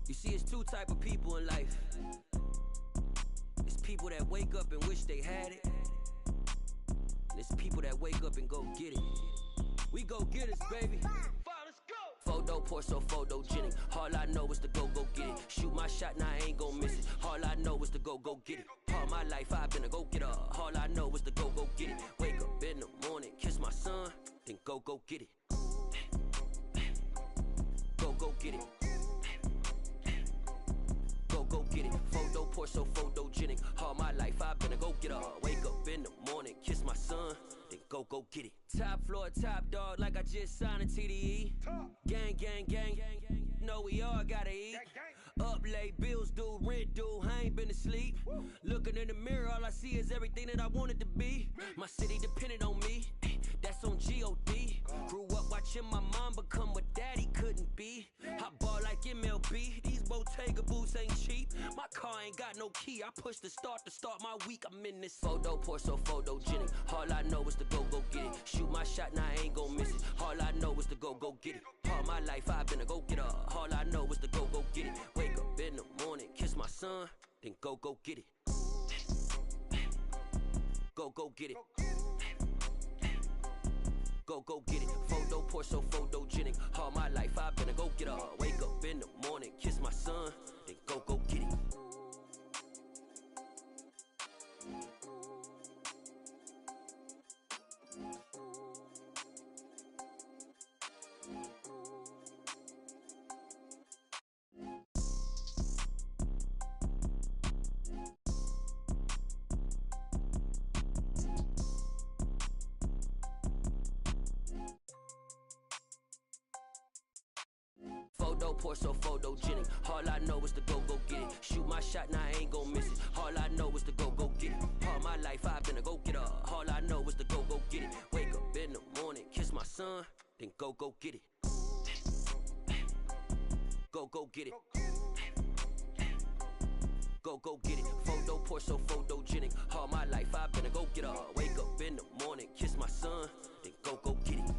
You see, it's two type of people in life. It's people that wake up and wish they had it. And it's people that wake up and go get it. We go get it, baby. Photo pour so photogenic. All I know is to go get it. Shoot my shot, now I ain't gon' miss it. All I know is to go get it. All my life I've been a go-getter. All I know is to go get it. Wake up in the morning, kiss my son, then go get it. Go get it. Go get it. Photo pour so photogenic. All my life I've been a go-getter. Wake up in the morning, kiss my son, then go get it. Top floor, top dog, like I just signed a TDE. Gang, gang, gang, know we all gotta eat. Up late, bills due, rent due, I ain't been asleep. Looking in the mirror, all I see is everything that I wanted to be. My city depended on me, that's on G.O.D. Grew up watching my mom become what daddy couldn't be. I ball like MLB, these Bottega boots ain't cheap. My car ain't got no key, I push the start to start my week. I'm in this photo pour so photogenic. All I know is to go get it. Shoot my shot, now I ain't gon' miss it. All I know is to go get it. All my life I've been a go-getter. All I know is to go get it. Wake up in the morning, kiss my son, then go get it. Go get it. Go get it. Photo pour so photogenic. All my life I've been a go-getter. Wake up in the morning, kiss my son, then go get it. Photo pour so photogenic. All I know is to go get it. Shoot my shot, now I ain't gon' miss it. All I know is to go get it. All my life I've been a go-getter. All I know is to go get it. Wake up in the morning, kiss my son, then go get it. Go get it. Go get it. Photo pour so photogenic. All my life I've been a go-getter. Wake up in the morning, kiss my son, then go get it.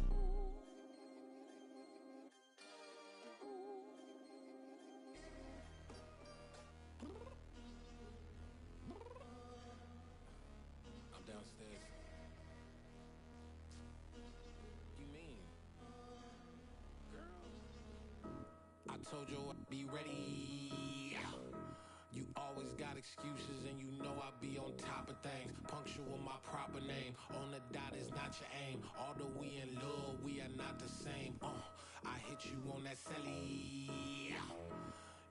Downstairs. You mean? Girl. I told you I'd be ready. You always got excuses and you know I be on top of things. Punctual with my proper name. On the dot is not your aim. Although we in love, we are not the same. I hit you on that celly.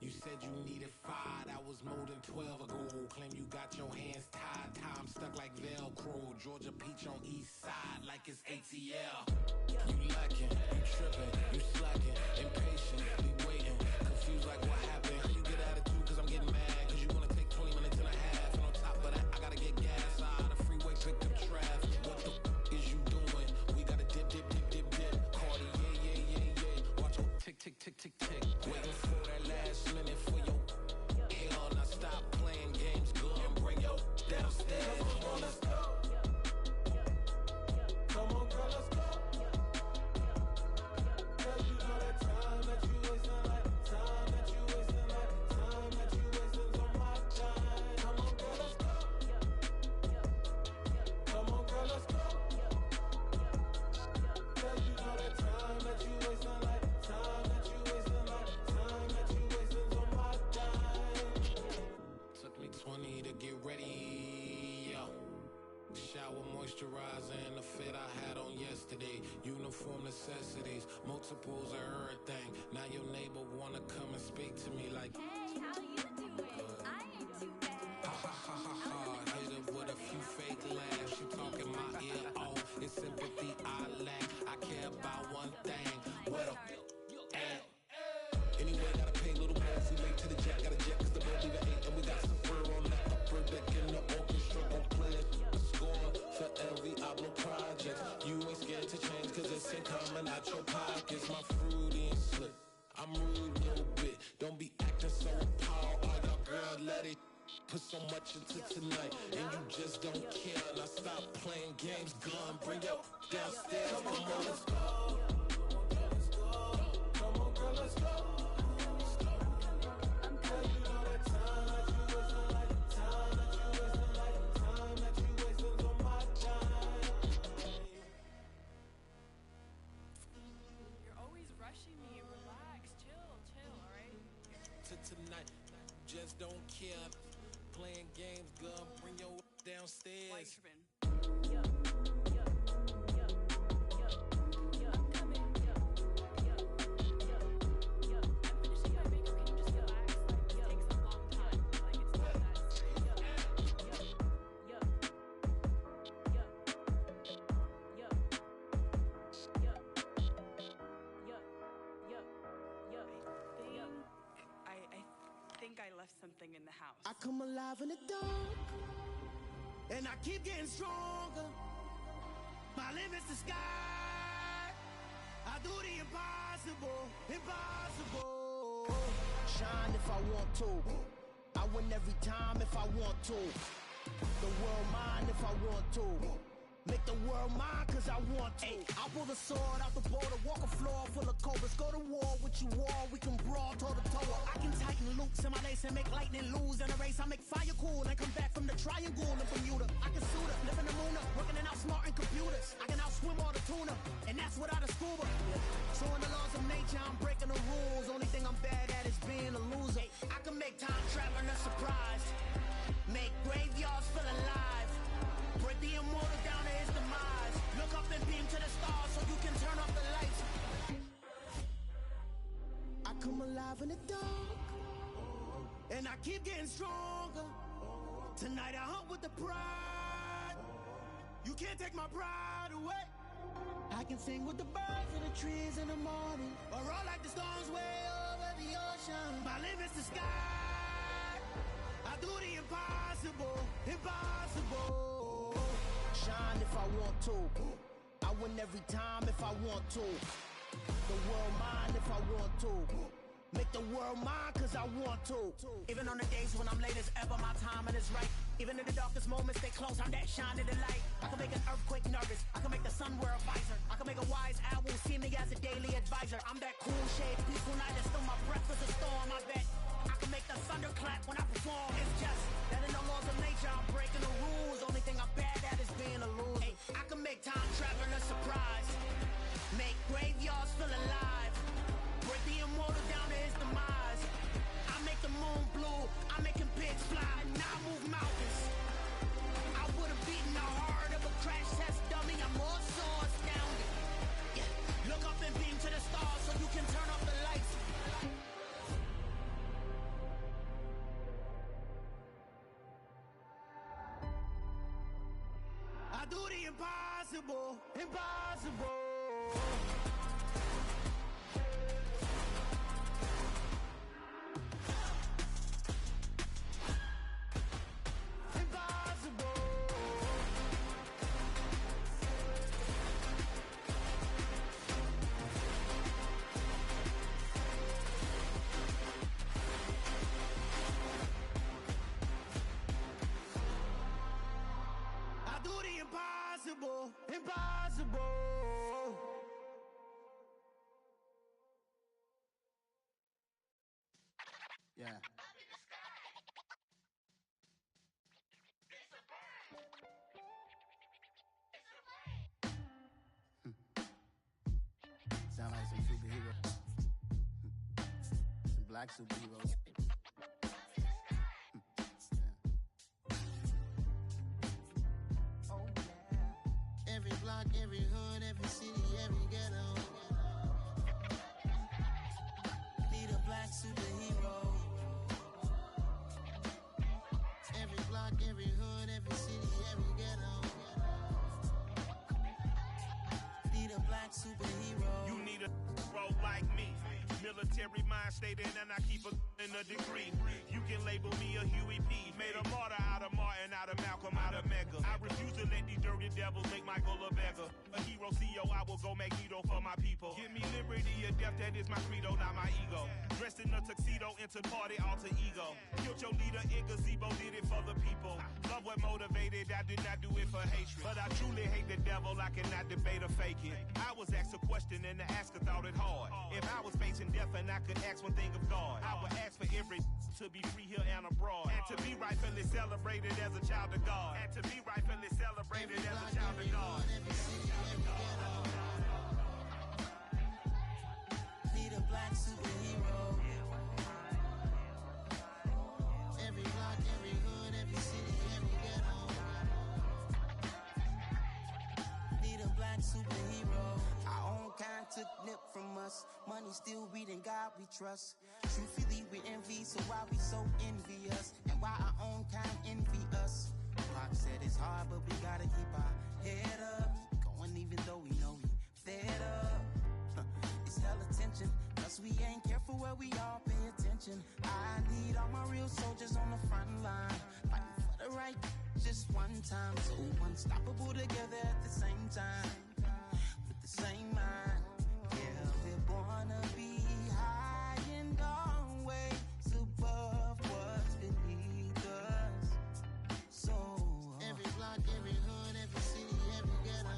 You said you needed 5, that was more than 12 ago. Claim you got your hands tied, time stuck like Velcro. Georgia Peach on east side like it's ATL. You lacking, you tripping, you slacking, impatient, be waiting, confused like what happened. You get attitude cause I'm getting mad, cause you wanna take 20 minutes and a half. And on top of that, I gotta get gas out of the freeway, pick up traffic. What the is you doing? We gotta dip. Cardi, yeah. Watch your tick. Waiting for that last minute for your hell. Now stop playing games, girl, and bring your downstairs. Come on, let's go. Come on, girl, let's go. Girl, you know that time that you wasting, like time that you wasting, like time that you wasting on my time. Come on, girl, let's go. Come on, girl, let's go. Girl, you know that time that you wasting, like time that you wasting, like time that you wasting on my time. Took me 20 to get ready, yo. Shower, moisturizer, and the fit I had on yesterday. Uniform necessities, multiples of everything. Now your neighbor wanna come and speak to me like,
hey, how you doing? I ain't too bad.
Ha. Hit her with a few fake laughs. She talking my ear off. It's sympathy I lack. I care about one thing. What a anyway, gotta pay little more. We late to the jack, got a jet cause the boat leave at 8. And we got some fur on the upper deck in the orchestra. Gon' play a score for every Ablo project. You ain't scared to change cause it's incoming out your pockets. My fruity and slick, I'm rude a little bit. Don't be acting so appalled. All y'all girl, let it put so much into tonight. And you just don't care. Now stop playing games, gun, bring your downstairs. Come on, let's go. Come on, girl, let's go. bitch don't care. Playing games, girl, bring your downstairs.
I left something in the house.
I come alive in the dark, and I keep getting stronger. My limit's the sky. I do the impossible, impossible. Shine if I want to. I win every time if I want to. The world mine if I want to. Make the world mine cause I want to. I'll pull the sword out the border, walk a floor full of cobras. Go to war with you all, we can brawl toe to toe. I can tighten loops in my lace and make lightning lose in a race. I make fire cool and come back from the triangle in Bermuda. I can suit up, live in the moon up, working and outsmarting computers. I can outswim all the tuna, and that's without a scuba. So in the laws of nature, I'm breaking the rules. Only thing I'm bad at is being a loser. I can make time traveling a surprise, make graveyards feel alive. Break the immortal down to his demise. Look up and beam to the stars so you can turn off the lights. I come alive in the dark, and I keep getting stronger. Tonight I hunt with the pride. You can't take my pride away. I can sing with the birds and the trees in the morning, or roll like the storms way over the ocean. My limit's the sky. I do the impossible, impossible. Shine if I want to. I win every time if I want to. The world mine if I want to. Make the world mine cause I want to. Even on the days when I'm late as ever, my timing is right. Even in the darkest moments, stay close, I'm that shining the light. I can make an earthquake nervous, I can make the sun wear a visor. I can make a wise owl see me as a daily advisor. I'm that cool shade, peaceful night, and still my breath is a storm. I bet I can make the thunder clap when I perform. It's just that in the laws of nature, I'm breaking the rules. Only thing I'm bad at is being a loser. I can make time traveling a surprise, make graveyards feel alive. Break the immortal down to his demise. I make the moon blue, I'm making pigs fly, and I move mountains. I would've beaten the heart of a crash test dummy. I'm more so astounded. Yeah. Look up and beam to the stars so you can turn off the lights. I do the impossible, impossible. Impossible, impossible. Yeah. Sound like some superheroes. Some black superheroes. Every block, every hood, every city, every ghetto. Need a black superhero. Every block, every hood, every city, every ghetto. Need a black superhero.
You need a bro like me. Military mind stated, and I keep in a degree. You can label me a Huey P. Made a martyr out of Martin, out of Malcolm, out of Mega. I refuse to let these dirty devils make Michael a beggar. A hero CEO, I will go Magneto for my people. Give me liberty or death, that is my credo, not my ego. Dressed in a tuxedo, into party, alter ego. Killed your leader, in gazebo, did it for the people. Love what motivated, I did not do it for hatred. But I truly hate the devil, I cannot debate or fake it. I was asked a question and the asker thought it hard. If I was facing death and I could ask one thing of God, I would ask for every to be free here and abroad, and to be rightfully celebrated as a child of God, and to be rightfully celebrated as a child of God. Need a black superhero.
us. Money still reading God we trust. Truthfully we envy, so why we so envious? And why our own kind envy us? Pac said it's hard, but we gotta keep our head up. Going even though we know we fed up. It's hella tension, cause we ain't careful where we all pay attention. I need all my real soldiers on the front line, fighting for the right just one time. So unstoppable together at the same time, with the same mind. Yeah, we're born to be high and always above what's beneath us. So
every block, every hood, every city, every ghetto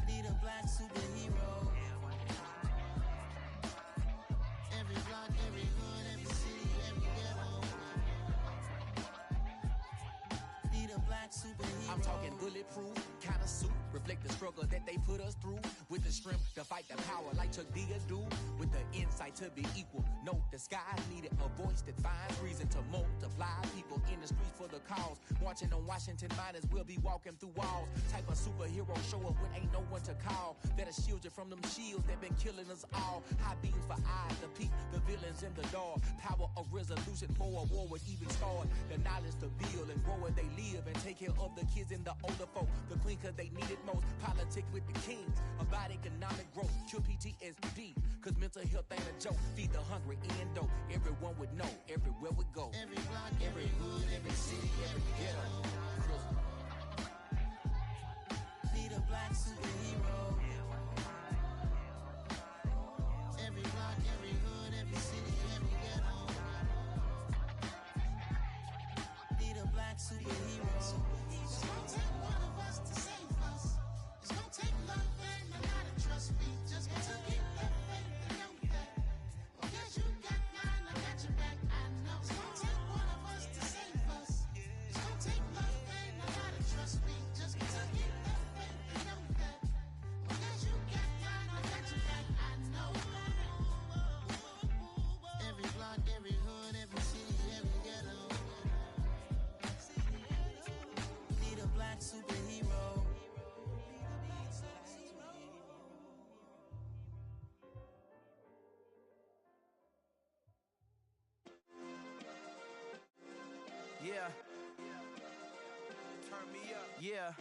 need a black superhero.
Every block, every hood, every city, every ghetto
need a black superhero.
I'm talking bulletproof kind of suit, reflect the struggle that they put us through, with the strength to fight the power like Chuck D do, with the insight to be equal. Note the sky needed a voice that finds reason to multiply. People in the streets for the cause, marching on Washington miners will be walking through walls. Type of superhero show up when ain't no one to call, that'll shield you from them shields that been killing us all. High beams for eyes to peek the villains in the dark. Power of resolution for a war would even start. The knowledge to build and grow where they live and take care of the kids and the older folk. The queen cause they need it most. Politic with the kings about economic growth. Cure PTSD cause mental health ain't a joke. Feed the hungry and dope. Everyone would know everywhere we go.
Every block, every hood, every city, every ghetto.
Need a black superhero.
Every block, every hood, every city, every ghetto
need a black superhero.
It's gonna take one of us to save us. It's gonna take love and a lot of trust. We just got to get that faith and know that. Because you got mine, I got your back, I know. It's gonna take one of us to save us. It's gonna take love and a lot of trust. We just got to get that faith and know that. Because you got mine, I got your back, I know. Every block, every hood, every city, every ghetto
need a black superhero.
Yeah. Turn me up. Yeah.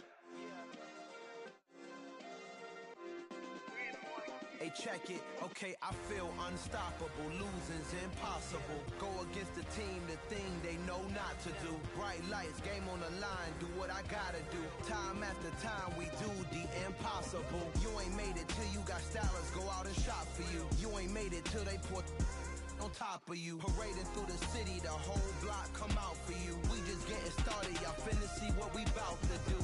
Hey, check it. Okay, I feel unstoppable. Losing's impossible. Go against the team, the thing they know not to do. Bright lights, game on the line. Do what I gotta do. Time after time, we do the impossible. You ain't made it till you got stylists go out and shop for you. You ain't made it till they put on top of you. Parading through the city, the whole block come out for you. We just getting started, y'all finna see what we bout to do.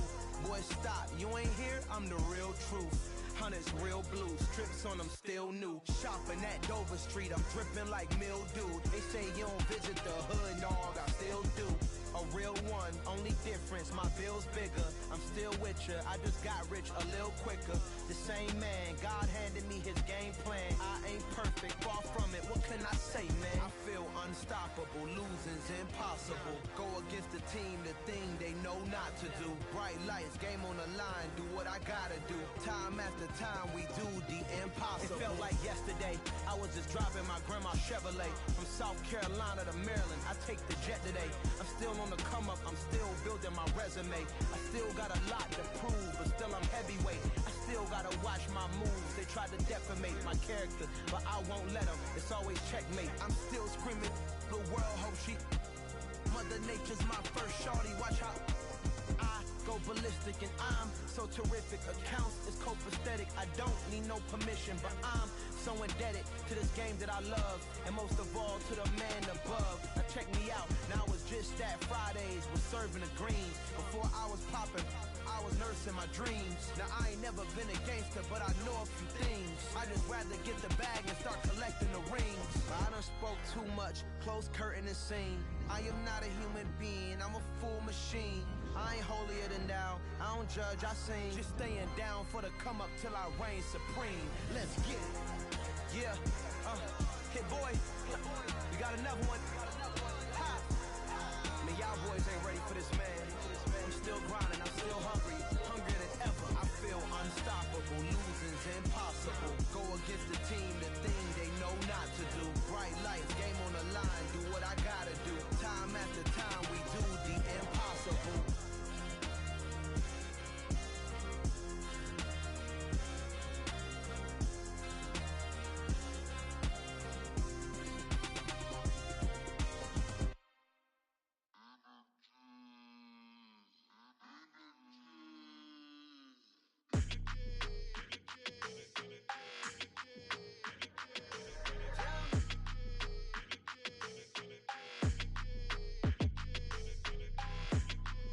Boy, stop, you ain't here, I'm the real truth. Hunters real blue, strips on them still new. Shopping at Dover Street, I'm dripping like mildew. They say you don't visit the hood, dog, I still do. A real one, only difference, my bill's bigger. I'm still with ya, I just got rich a little quicker. The same man, God handed me his game plan. I ain't perfect, far from it, what can I say, man? I feel unstoppable, losing's impossible. Go against the team, the thing they know not to do. Bright lights, game on the line, do what I gotta do. Time after time, we do the impossible. It felt like yesterday, I was just driving my grandma's Chevrolet. From South Carolina to Maryland, I take the jet today. I'm still on the come up, I'm still building my resume. I still got a lot to prove, but still I'm heavyweight. I still gotta watch my moves. They try to defamate my character, but I won't let them. It's always checkmate. I'm still screaming, the world hope she. Mother Nature's my first shorty, watch how I go ballistic and I'm so terrific. Accounts is copacetic, I don't need no permission, but I'm so indebted to this game that I love, and most of all to the man above. Now check me out, now it's just that Fridays was serving the greens. Before I was popping, I was nursing my dreams. Now I ain't never been a gangster, but I know a few things. I just rather get the bag and start collecting the rings. But I done spoke too much, close curtain and scene. I am not a human being, I'm a full machine. I ain't holier than thou, I don't judge, I sing. Just staying down for the come up till I reign supreme. Let's get it. Yeah, hit boy, we got another one. Ha! Man, y'all boys ain't ready for this, man. I'm still grinding, I'm still hungry, hungrier than ever. I feel unstoppable, losing's white lights, game on the line, do what I gotta do. Time after time, we do the impossible.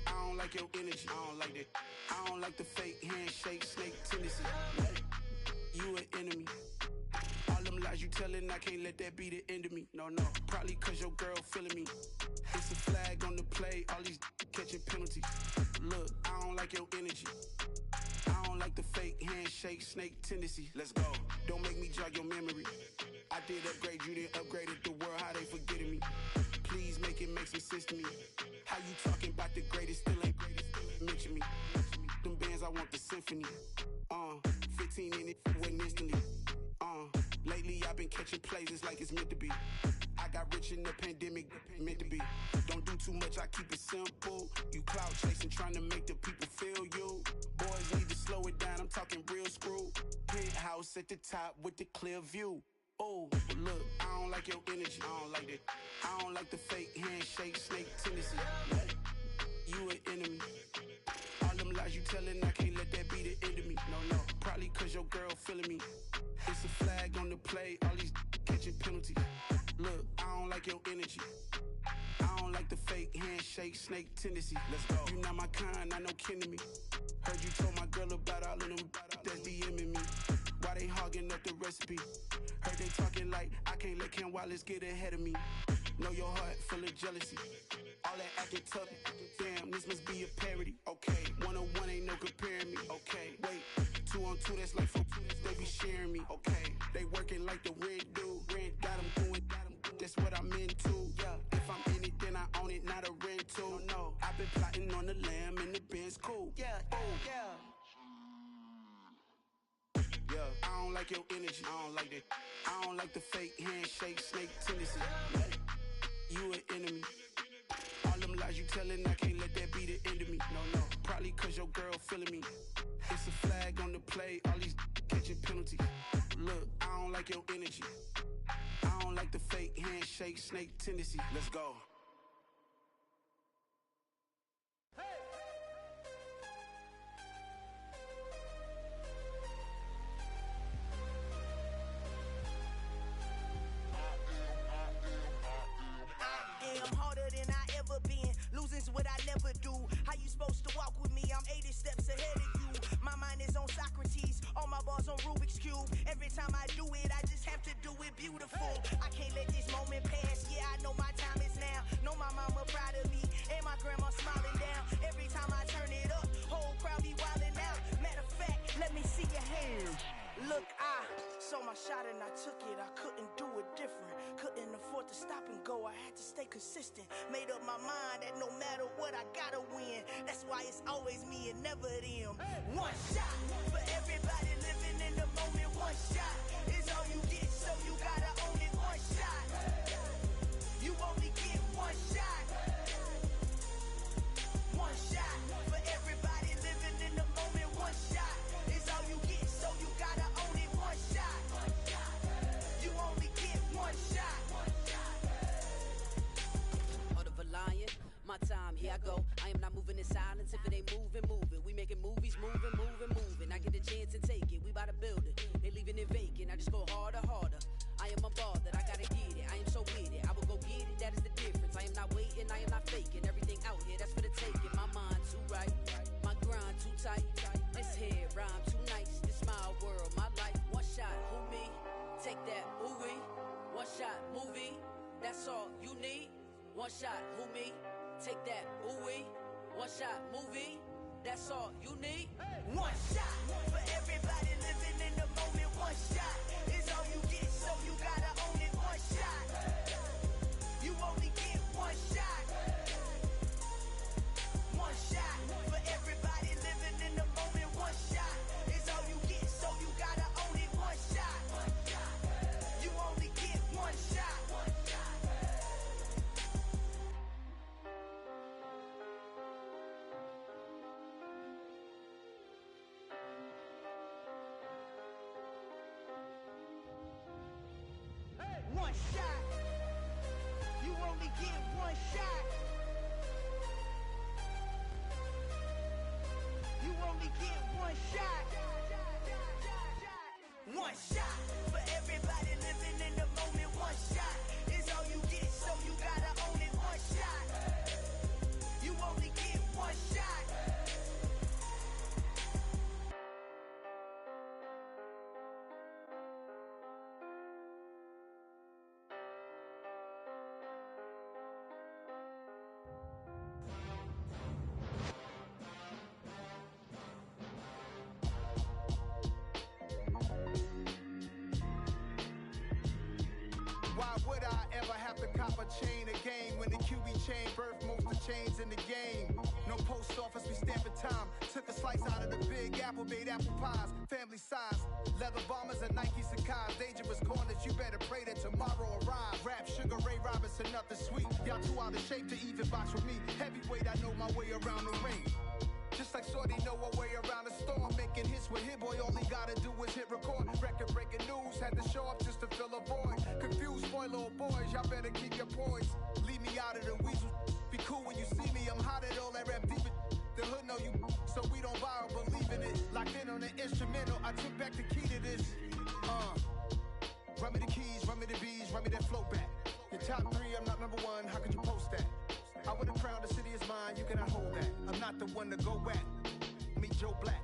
I don't like your energy. I don't like that. I don't like the fake handshake, snake tendency. You an enemy. All them lies you telling, I can't let that be the end of me. No, probably cause your girl feeling me. It's a flag on the play, all these catching penalties. Look, I don't like your energy. I don't like the fake handshake, snake tendency. Let's go. Don't make me jog your memory. I did upgrade, you didn't upgrade it. The world, how they forgetting me. Please make it make some sense to me. How you talking about the greatest, still ain't greatest, mention me. Them bands, I want the symphony. 15 in it, waiting instantly. Lately I've been catching plays, it's like it's meant to be. I got rich in the pandemic, meant to be. Don't do too much, I keep it simple. You clout chasing, trying to make the people feel you. Boys need to slow it down, I'm talking real screw. Penthouse at the top with the clear view. Oh, look, I don't like your energy, I don't like that. I don't like the fake handshake, snake tendency. You an enemy. All them lies you telling, I can't let that be the end of me. No, probably cause your girl feeling me. It's a flag on the play, all these catching penalties. Look, I don't like your energy. I don't like the fake handshake, snake tendency. Let's go. You not my kind, I know kin to me. Heard you told my girl about all of them that's DMing me. Why they hogging up the recipe? Heard they talking like I can't let Ken Wallace get ahead of me. Know your heart full of jealousy. All that acting tough, damn, this must be a parody. Okay, 101 ain't no comparing me. Okay, wait, 2 on 2, that's like 4, they be sharing me. Okay, they working like the rent do. Rent got them going, that's what I'm into. Yeah, if I'm in it, then I own it, not a rental. No, I've been plotting on the lamb and the Benz cool. Yeah, yeah. I don't like your energy, I don't like that. I don't like the fake handshake, snake tendency. You an enemy. All them lies you telling, I can't let that be the end of me. No, probably cause your girl feeling me. It's a flag on the play, all these catching penalties. Look, I don't like your energy. I don't like the fake handshake, snake tendency. Let's go.
I'm harder than I ever been. Losing's what I never do. How you supposed to walk with me? I'm 80 steps ahead of you. My mind is on Socrates. All my bars on Rubik's Cube. Every time I do it, I just have to do it beautiful. I can't let this moment pass. Yeah, I know my time is now. Know my mama proud of me. And my grandma smiling down. Every time I turn it up, whole crowd be wilding out. Matter of fact, let me see your hands. Look, I saw my shot and I took it. I couldn't do it different. Couldn't afford to stop and go. I had to stay consistent. Made up my mind that no matter what, I gotta win. That's why it's always me and never them. One shot for everybody living in the moment. One shot is all you get, so you gotta own it. One shot. You only get one shot. One shot for everybody living in the moment. One shot is all you get, so you gotta own it. One shot. You only get one shot.
Heart of a lion, my time, here I go. I am not moving in silence. If it ain't moving, moving. We making movies, moving, moving, moving. I get a chance and take it. We bout to build it. They leaving it vacant. I just go harder, harder. I am a ball that I gotta get it. I am so with it. I will go get it. That is the difference. I am not waiting. I am not faking. Everything out here, that's for the taking. My mind too right. My grind too tight. This head rhyme too nice. This my world, my life. One shot, who me? Take that, ooh wee. One shot, movie. That's all you need. One shot, who me? Take that, ooh wee. One shot, movie. That's all you need.
One shot for everybody living in the moment. One shot is all you get, so you gotta own it. One shot. You only get one shot. One shot for everybody living in the moment. One shot is all you get, so you gotta own it. One shot. You only get one shot.
cop a chain of game. When the QB chain birth most of chains in the game. No post office, we stamping time. Took a slice out of the big apple, made apple pies. Family size, leather bombers and Nike Sacai's. Dangerous corners, you better pray that tomorrow arrives. Rap, Sugar Ray Robinson, nothing sweet. Y'all too out of shape to even box with me. Heavyweight, I know my way around the ring. Just like Shorty know her way around the storm. Making hits with Hit Boy, all he gotta do is hit record. Record breaking news, had to show up just to fill a void. Confused boy, little boys, y'all better keep your poise. Leave me out of the weasel. Be cool when you see me, I'm hot at all that rap deep. The hood know you, so we don't borrow, believe in it. Locked in on the instrumental, I took back the key to this. Run me the keys, run me the bees, run me that flow back. Your top 3, I'm not number 1, how could you post that? I would've crowned the city is mine, you cannot hold that. I'm not the one to go back. Meet Joe Black.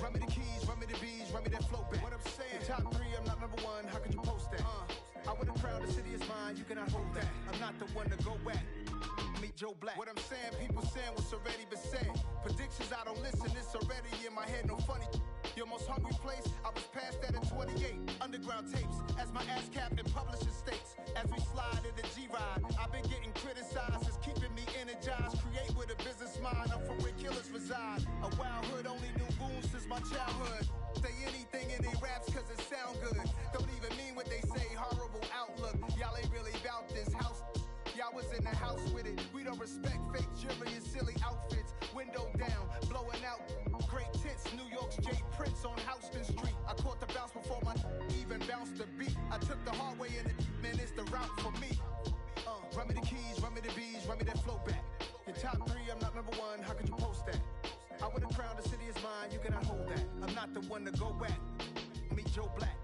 Run me the keys, run me the bees, run me that flow back. What I'm saying, top 3, I'm not number 1, how could you post that? I would've crowned the city is mine, you cannot hold that. I'm not the one to go back. Meet Joe Black. What I'm saying, people saying what's already been said. Predictions, I don't listen, it's already in my head, no funny. Your most hungry place, I was past that in 28. Underground tapes, as my ass cap in publishing states. As we slide in the G-Ride, I've been getting criticized, it's keeping me energized. Create with a business mind, I'm from where killers reside. A wild hood, only knew goons since my childhood. Say anything in they raps cause it sound good. Don't even mean what they say, horrible outlook. Y'all ain't really about this house. Y'all was in the house with it. We don't respect fake jewelry and silly outfits. Window down, blowing out. Great tits, New York's J. Prince on Houston Street. I caught the bounce before my even bounced the beat. I took the hard way in it, man, it's the route for me. Run me the keys, run me the bees, run me that flow back. Your top 3, I'm not number 1, how could you post that? I would've crowned the city is mine, you cannot hold that. I'm not the one to go back. Meet Joe Black.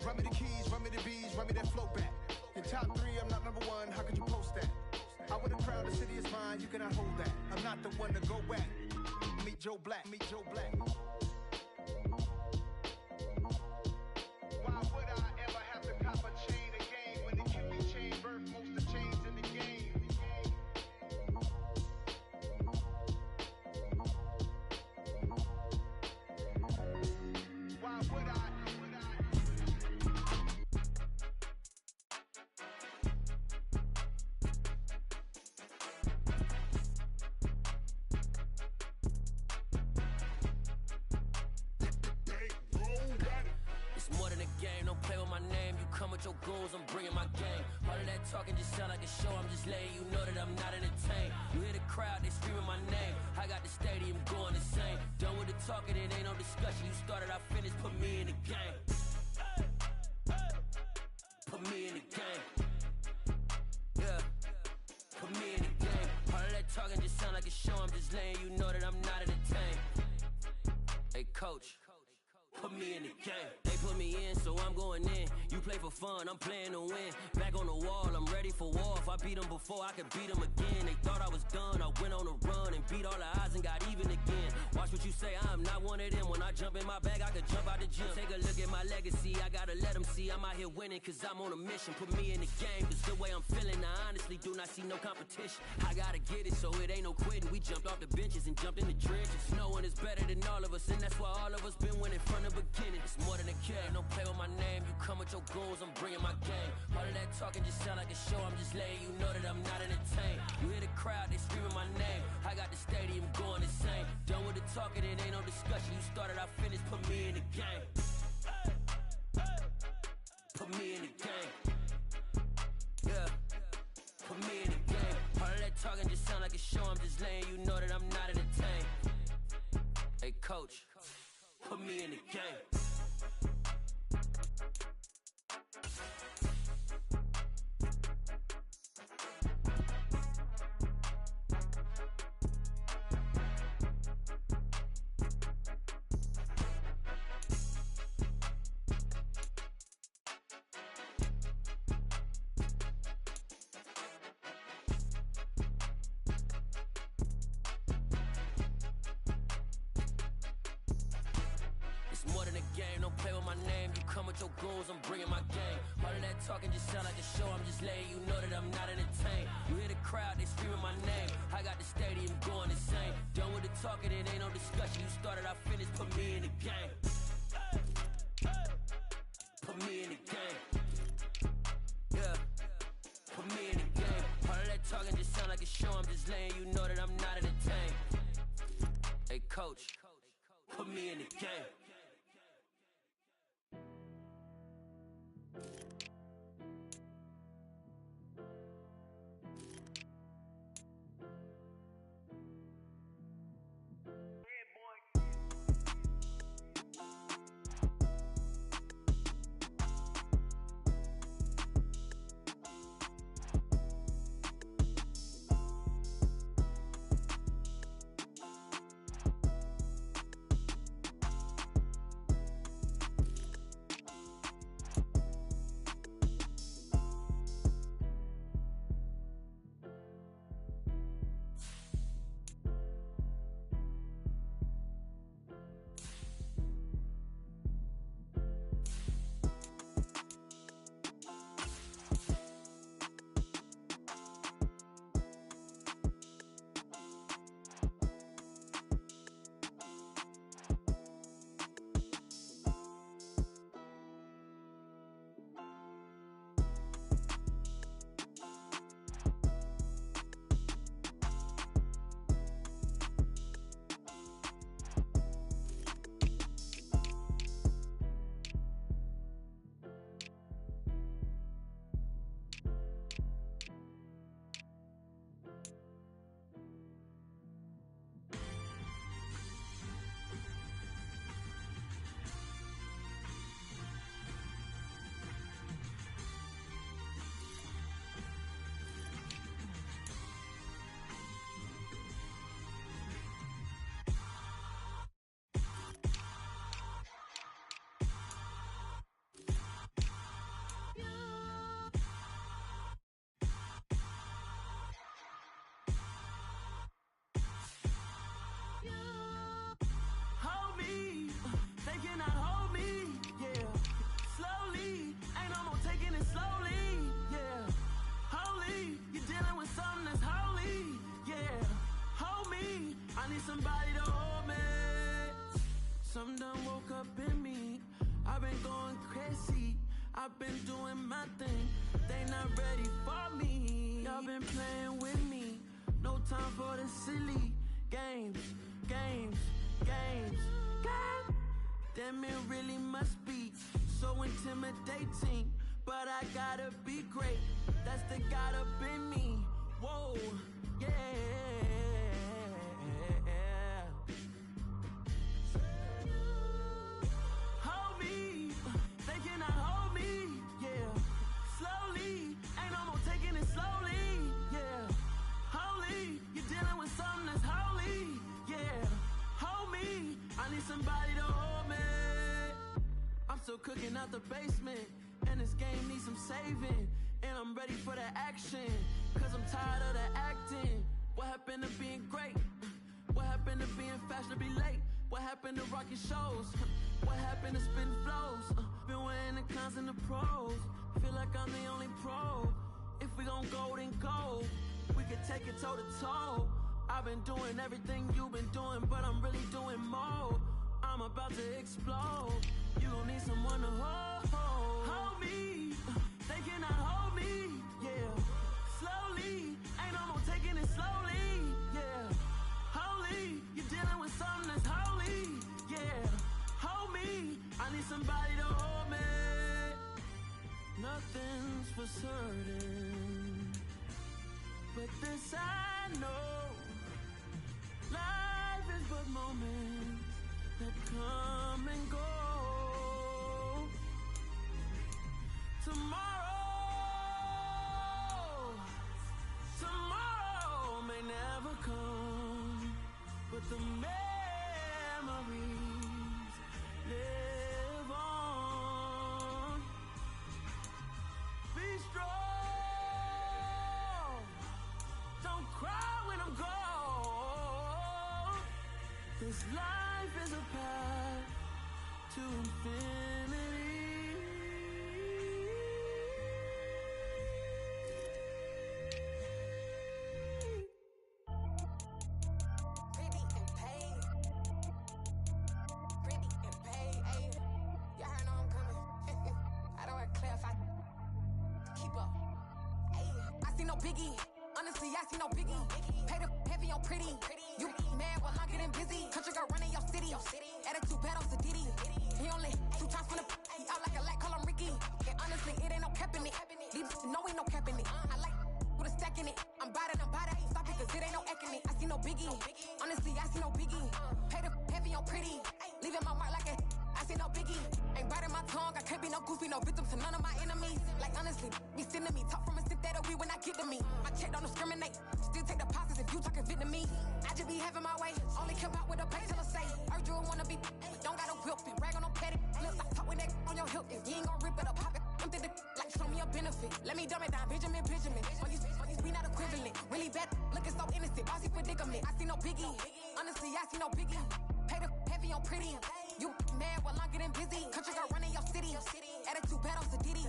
Run me the keys, run me the bees, run me that flow back. Your top 3, I'm not number 1, how could you post that? I would've crowned the city is mine, you cannot hold that. I'm not the one to go back. Meet Joe Black, meet Joe Black. Why would I ever have to cop a chain again when the QB chain birth most of chains in the game? Why would I?
Your goals, I'm bringing my game. All of that talking just sound like a show. I'm just letting you know that I'm not entertained. You hear the crowd, they screaming my name. I got the stadium going insane. Done with the talking, it ain't no discussion. You started, I finished, put me in the game. Put me in the game. Yeah, put me in the game. All of that talking just sound like a show. I'm just letting you know that I'm not entertained. Hey, coach, put me in the game. They put me in, so I'm going in. You play for fun, I'm playing to win. Back on the wall, I'm ready for war. If I beat them before, I could beat them again. They thought I was done, I went on a run and beat all the odds and got even again. Watch what you say, I'm not one of them. When I jump in my bag, I could jump out the gym. Take a look at my legacy, I gotta let them see I'm out here winning, cause I'm on a mission. Put me in the game, cause the way I'm feeling, I honestly do not see no competition. I gotta get it, so it ain't no quitting. We jumped off the benches and jumped in the trenches. No one is better than all of us, and that's why all of us been winning from the beginning. It's more than a game, don't play with my name. You come with your goals, I'm bringing my game. All of that talking just sound like a show. I'm just letting you know that I'm not entertained. You hear the crowd, they screaming my name. I got the stadium going insane. Done with the talking, it ain't no discussion. You started, I finished, put me in the game. Put me in the game. Yeah, put me in the game. All of that talking just sound like a show. I'm just letting you know that I'm not entertained. Hey, coach, put me in the game. Your goals, I'm bringing my game. All of that talking just sound like a show. I'm just letting you know that I'm not entertained. You hear the crowd, they screaming my name. I got the stadium going insane. Done with the talking, it ain't no discussion. You started, I finished, put me in the game. Put me in the game. Yeah, put me in the game.
coach, put me in the game.
Hold me, they cannot hold me, yeah. Slowly, ain't no more taking it slowly, yeah. Holy, you're dealing with something that's holy, yeah. Hold me, I need somebody to hold me. Something done woke up in me, I've been going crazy, I've been doing my thing, they not ready for me. Y'all been playing with me, no time for the silly games, games, games, games. Damn, it really must be so intimidating, but I gotta be great, that's the God up in me. Whoa, yeah. Hold me, they cannot hold me, yeah. Slowly, ain't no more taking it slowly, yeah. Holy, you're dealing with something that's holy, yeah. Hold me, I need somebody to hold me. I'm still cooking out the basement, and this game needs some saving, and I'm ready for the action, cause I'm tired of the acting. What happened to being great? What happened to being fashionably late? What happened to rocking shows? What happened to spitting flows? Been weighing the cons and the pros, feel like I'm the only pro. If we gon' go, then go, we could take it toe to toe. I've been doing everything you've been doing, but I'm really doing more. I'm about to explode, you gon' need someone to hold. Hold me, they cannot hold me, yeah. Slowly, ain't no more taking it slowly, yeah. Holy, you're dealing with something that's holy, yeah. Hold me, I need somebody to hold me. Nothing's for certain, but this I know, life is but moments that come and go. Tomorrow may never come, but the memories live on. Be strong, don't cry when I'm gone. This life is a path to infinity.
Biggie, honestly, I see no biggie. Pay the heavy
heavy on pretty. You mad while I'm getting busy. Country girl running your city. Attitude bad on Sadiddy. He only 2 times from the he out like a light, call him Ricky. And honestly, it ain't no cap in it. These know ain't no cap in it. I like with a stack in it. I'm bout it. Stop it, cause it ain't no eck in it. I see no biggie. Honestly, I see no biggie. Pay the heavy on pretty. Leaving my mark like a I see no biggie. Ain't biting my tongue. I can't be no goofy, no victim to none of my enemies. Like honestly, be sending me talk from a sip that we when I get to me. My check don't discriminate. Still take deposits if you talking Vietnamese. I just be having my way. Only come out with a pay till I say. Urge you wanna be, don't gotta whip it. Rag on no petty. Lips like talk with that on your hip. If you ain't gon' rip it up, pop it. I'm thinking like show me a benefit. Let me dumb it down, Benjamin. On these we not equivalent. Really bad, looking so innocent. Bossy predicament. I see no biggie. Honestly, I see no biggie. Pay the heavy on pretty. You mad while I'm getting busy. Country girl running your city. Attitude bad on Sadiddy.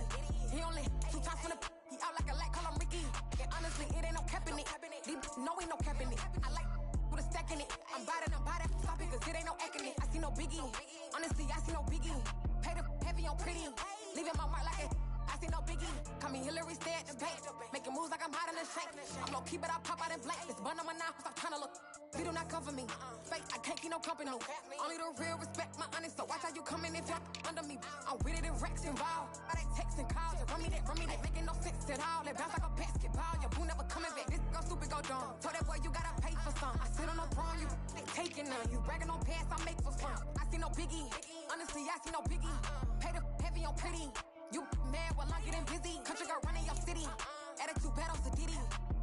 He only 2 times from the he out like a light, call him Ricky. And honestly, it ain't no cap in it. These know ain't no cap in it. I like with a stack in it. I'm bout it. Stop it, cause it ain't no eck in it. I see no biggie. Honestly, I see no biggie. Pay the heavy on pretty. Leaving my mark like a I see no biggie. Call me Hillary, stay at the bank. Making moves like I'm hot in the shank. I'm low key, but I pop out in blank. This bun on my knife, stop trying to look. They do not come for me. Fake, I can't keep no company. Only the real respect my honest. So watch how you come in if you're under me. I'm with it in Rex involved. I they text and calls. Run me that. Making no sense at all. They bounce like a basketball. Your boo never coming back. This go stupid, go dumb. Told that boy you gotta pay for some. I sit on no throne, you they taking none. You bragging on past, I make for fun. I see no biggie. Honestly, I see no biggie. Pay the heavy on pretty. You mad while I'm getting busy. Country girl running your city. Attitude bad on Sadiddy.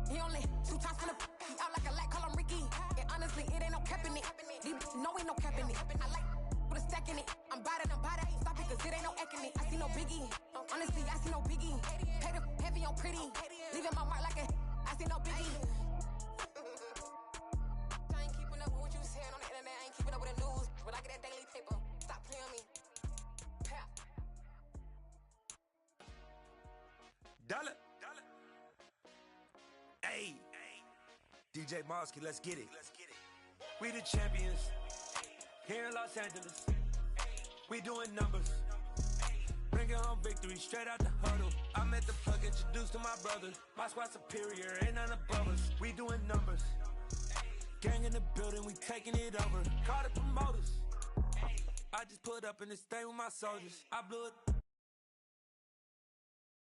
He only 2 times from the he out like a light, call him Ricky. And honestly, it ain't no cap in it. These know ain't no cap in it. I like with a stack in it. I'm bout it. Stop it, cause it ain't no eck in it. I see no biggie. Honestly, I see no biggie. Pay the heavy on pretty. Leaving my mark like a I see no biggie. I ain't keeping up with what you saying on the internet. I ain't keeping up with the news. But I get that daily paper. Stop playing on me.
Dollar. Hey. DJ Mosky, let's get it. We the champions. Here in Los Angeles. We doing numbers. Bringing home victory straight out the huddle. I met the plug, introduced to my brothers. My squad superior, ain't none above us. We doing numbers. Gang in the building, we taking it over. Call the promoters. I just put up in this thing with my soldiers. I blew it.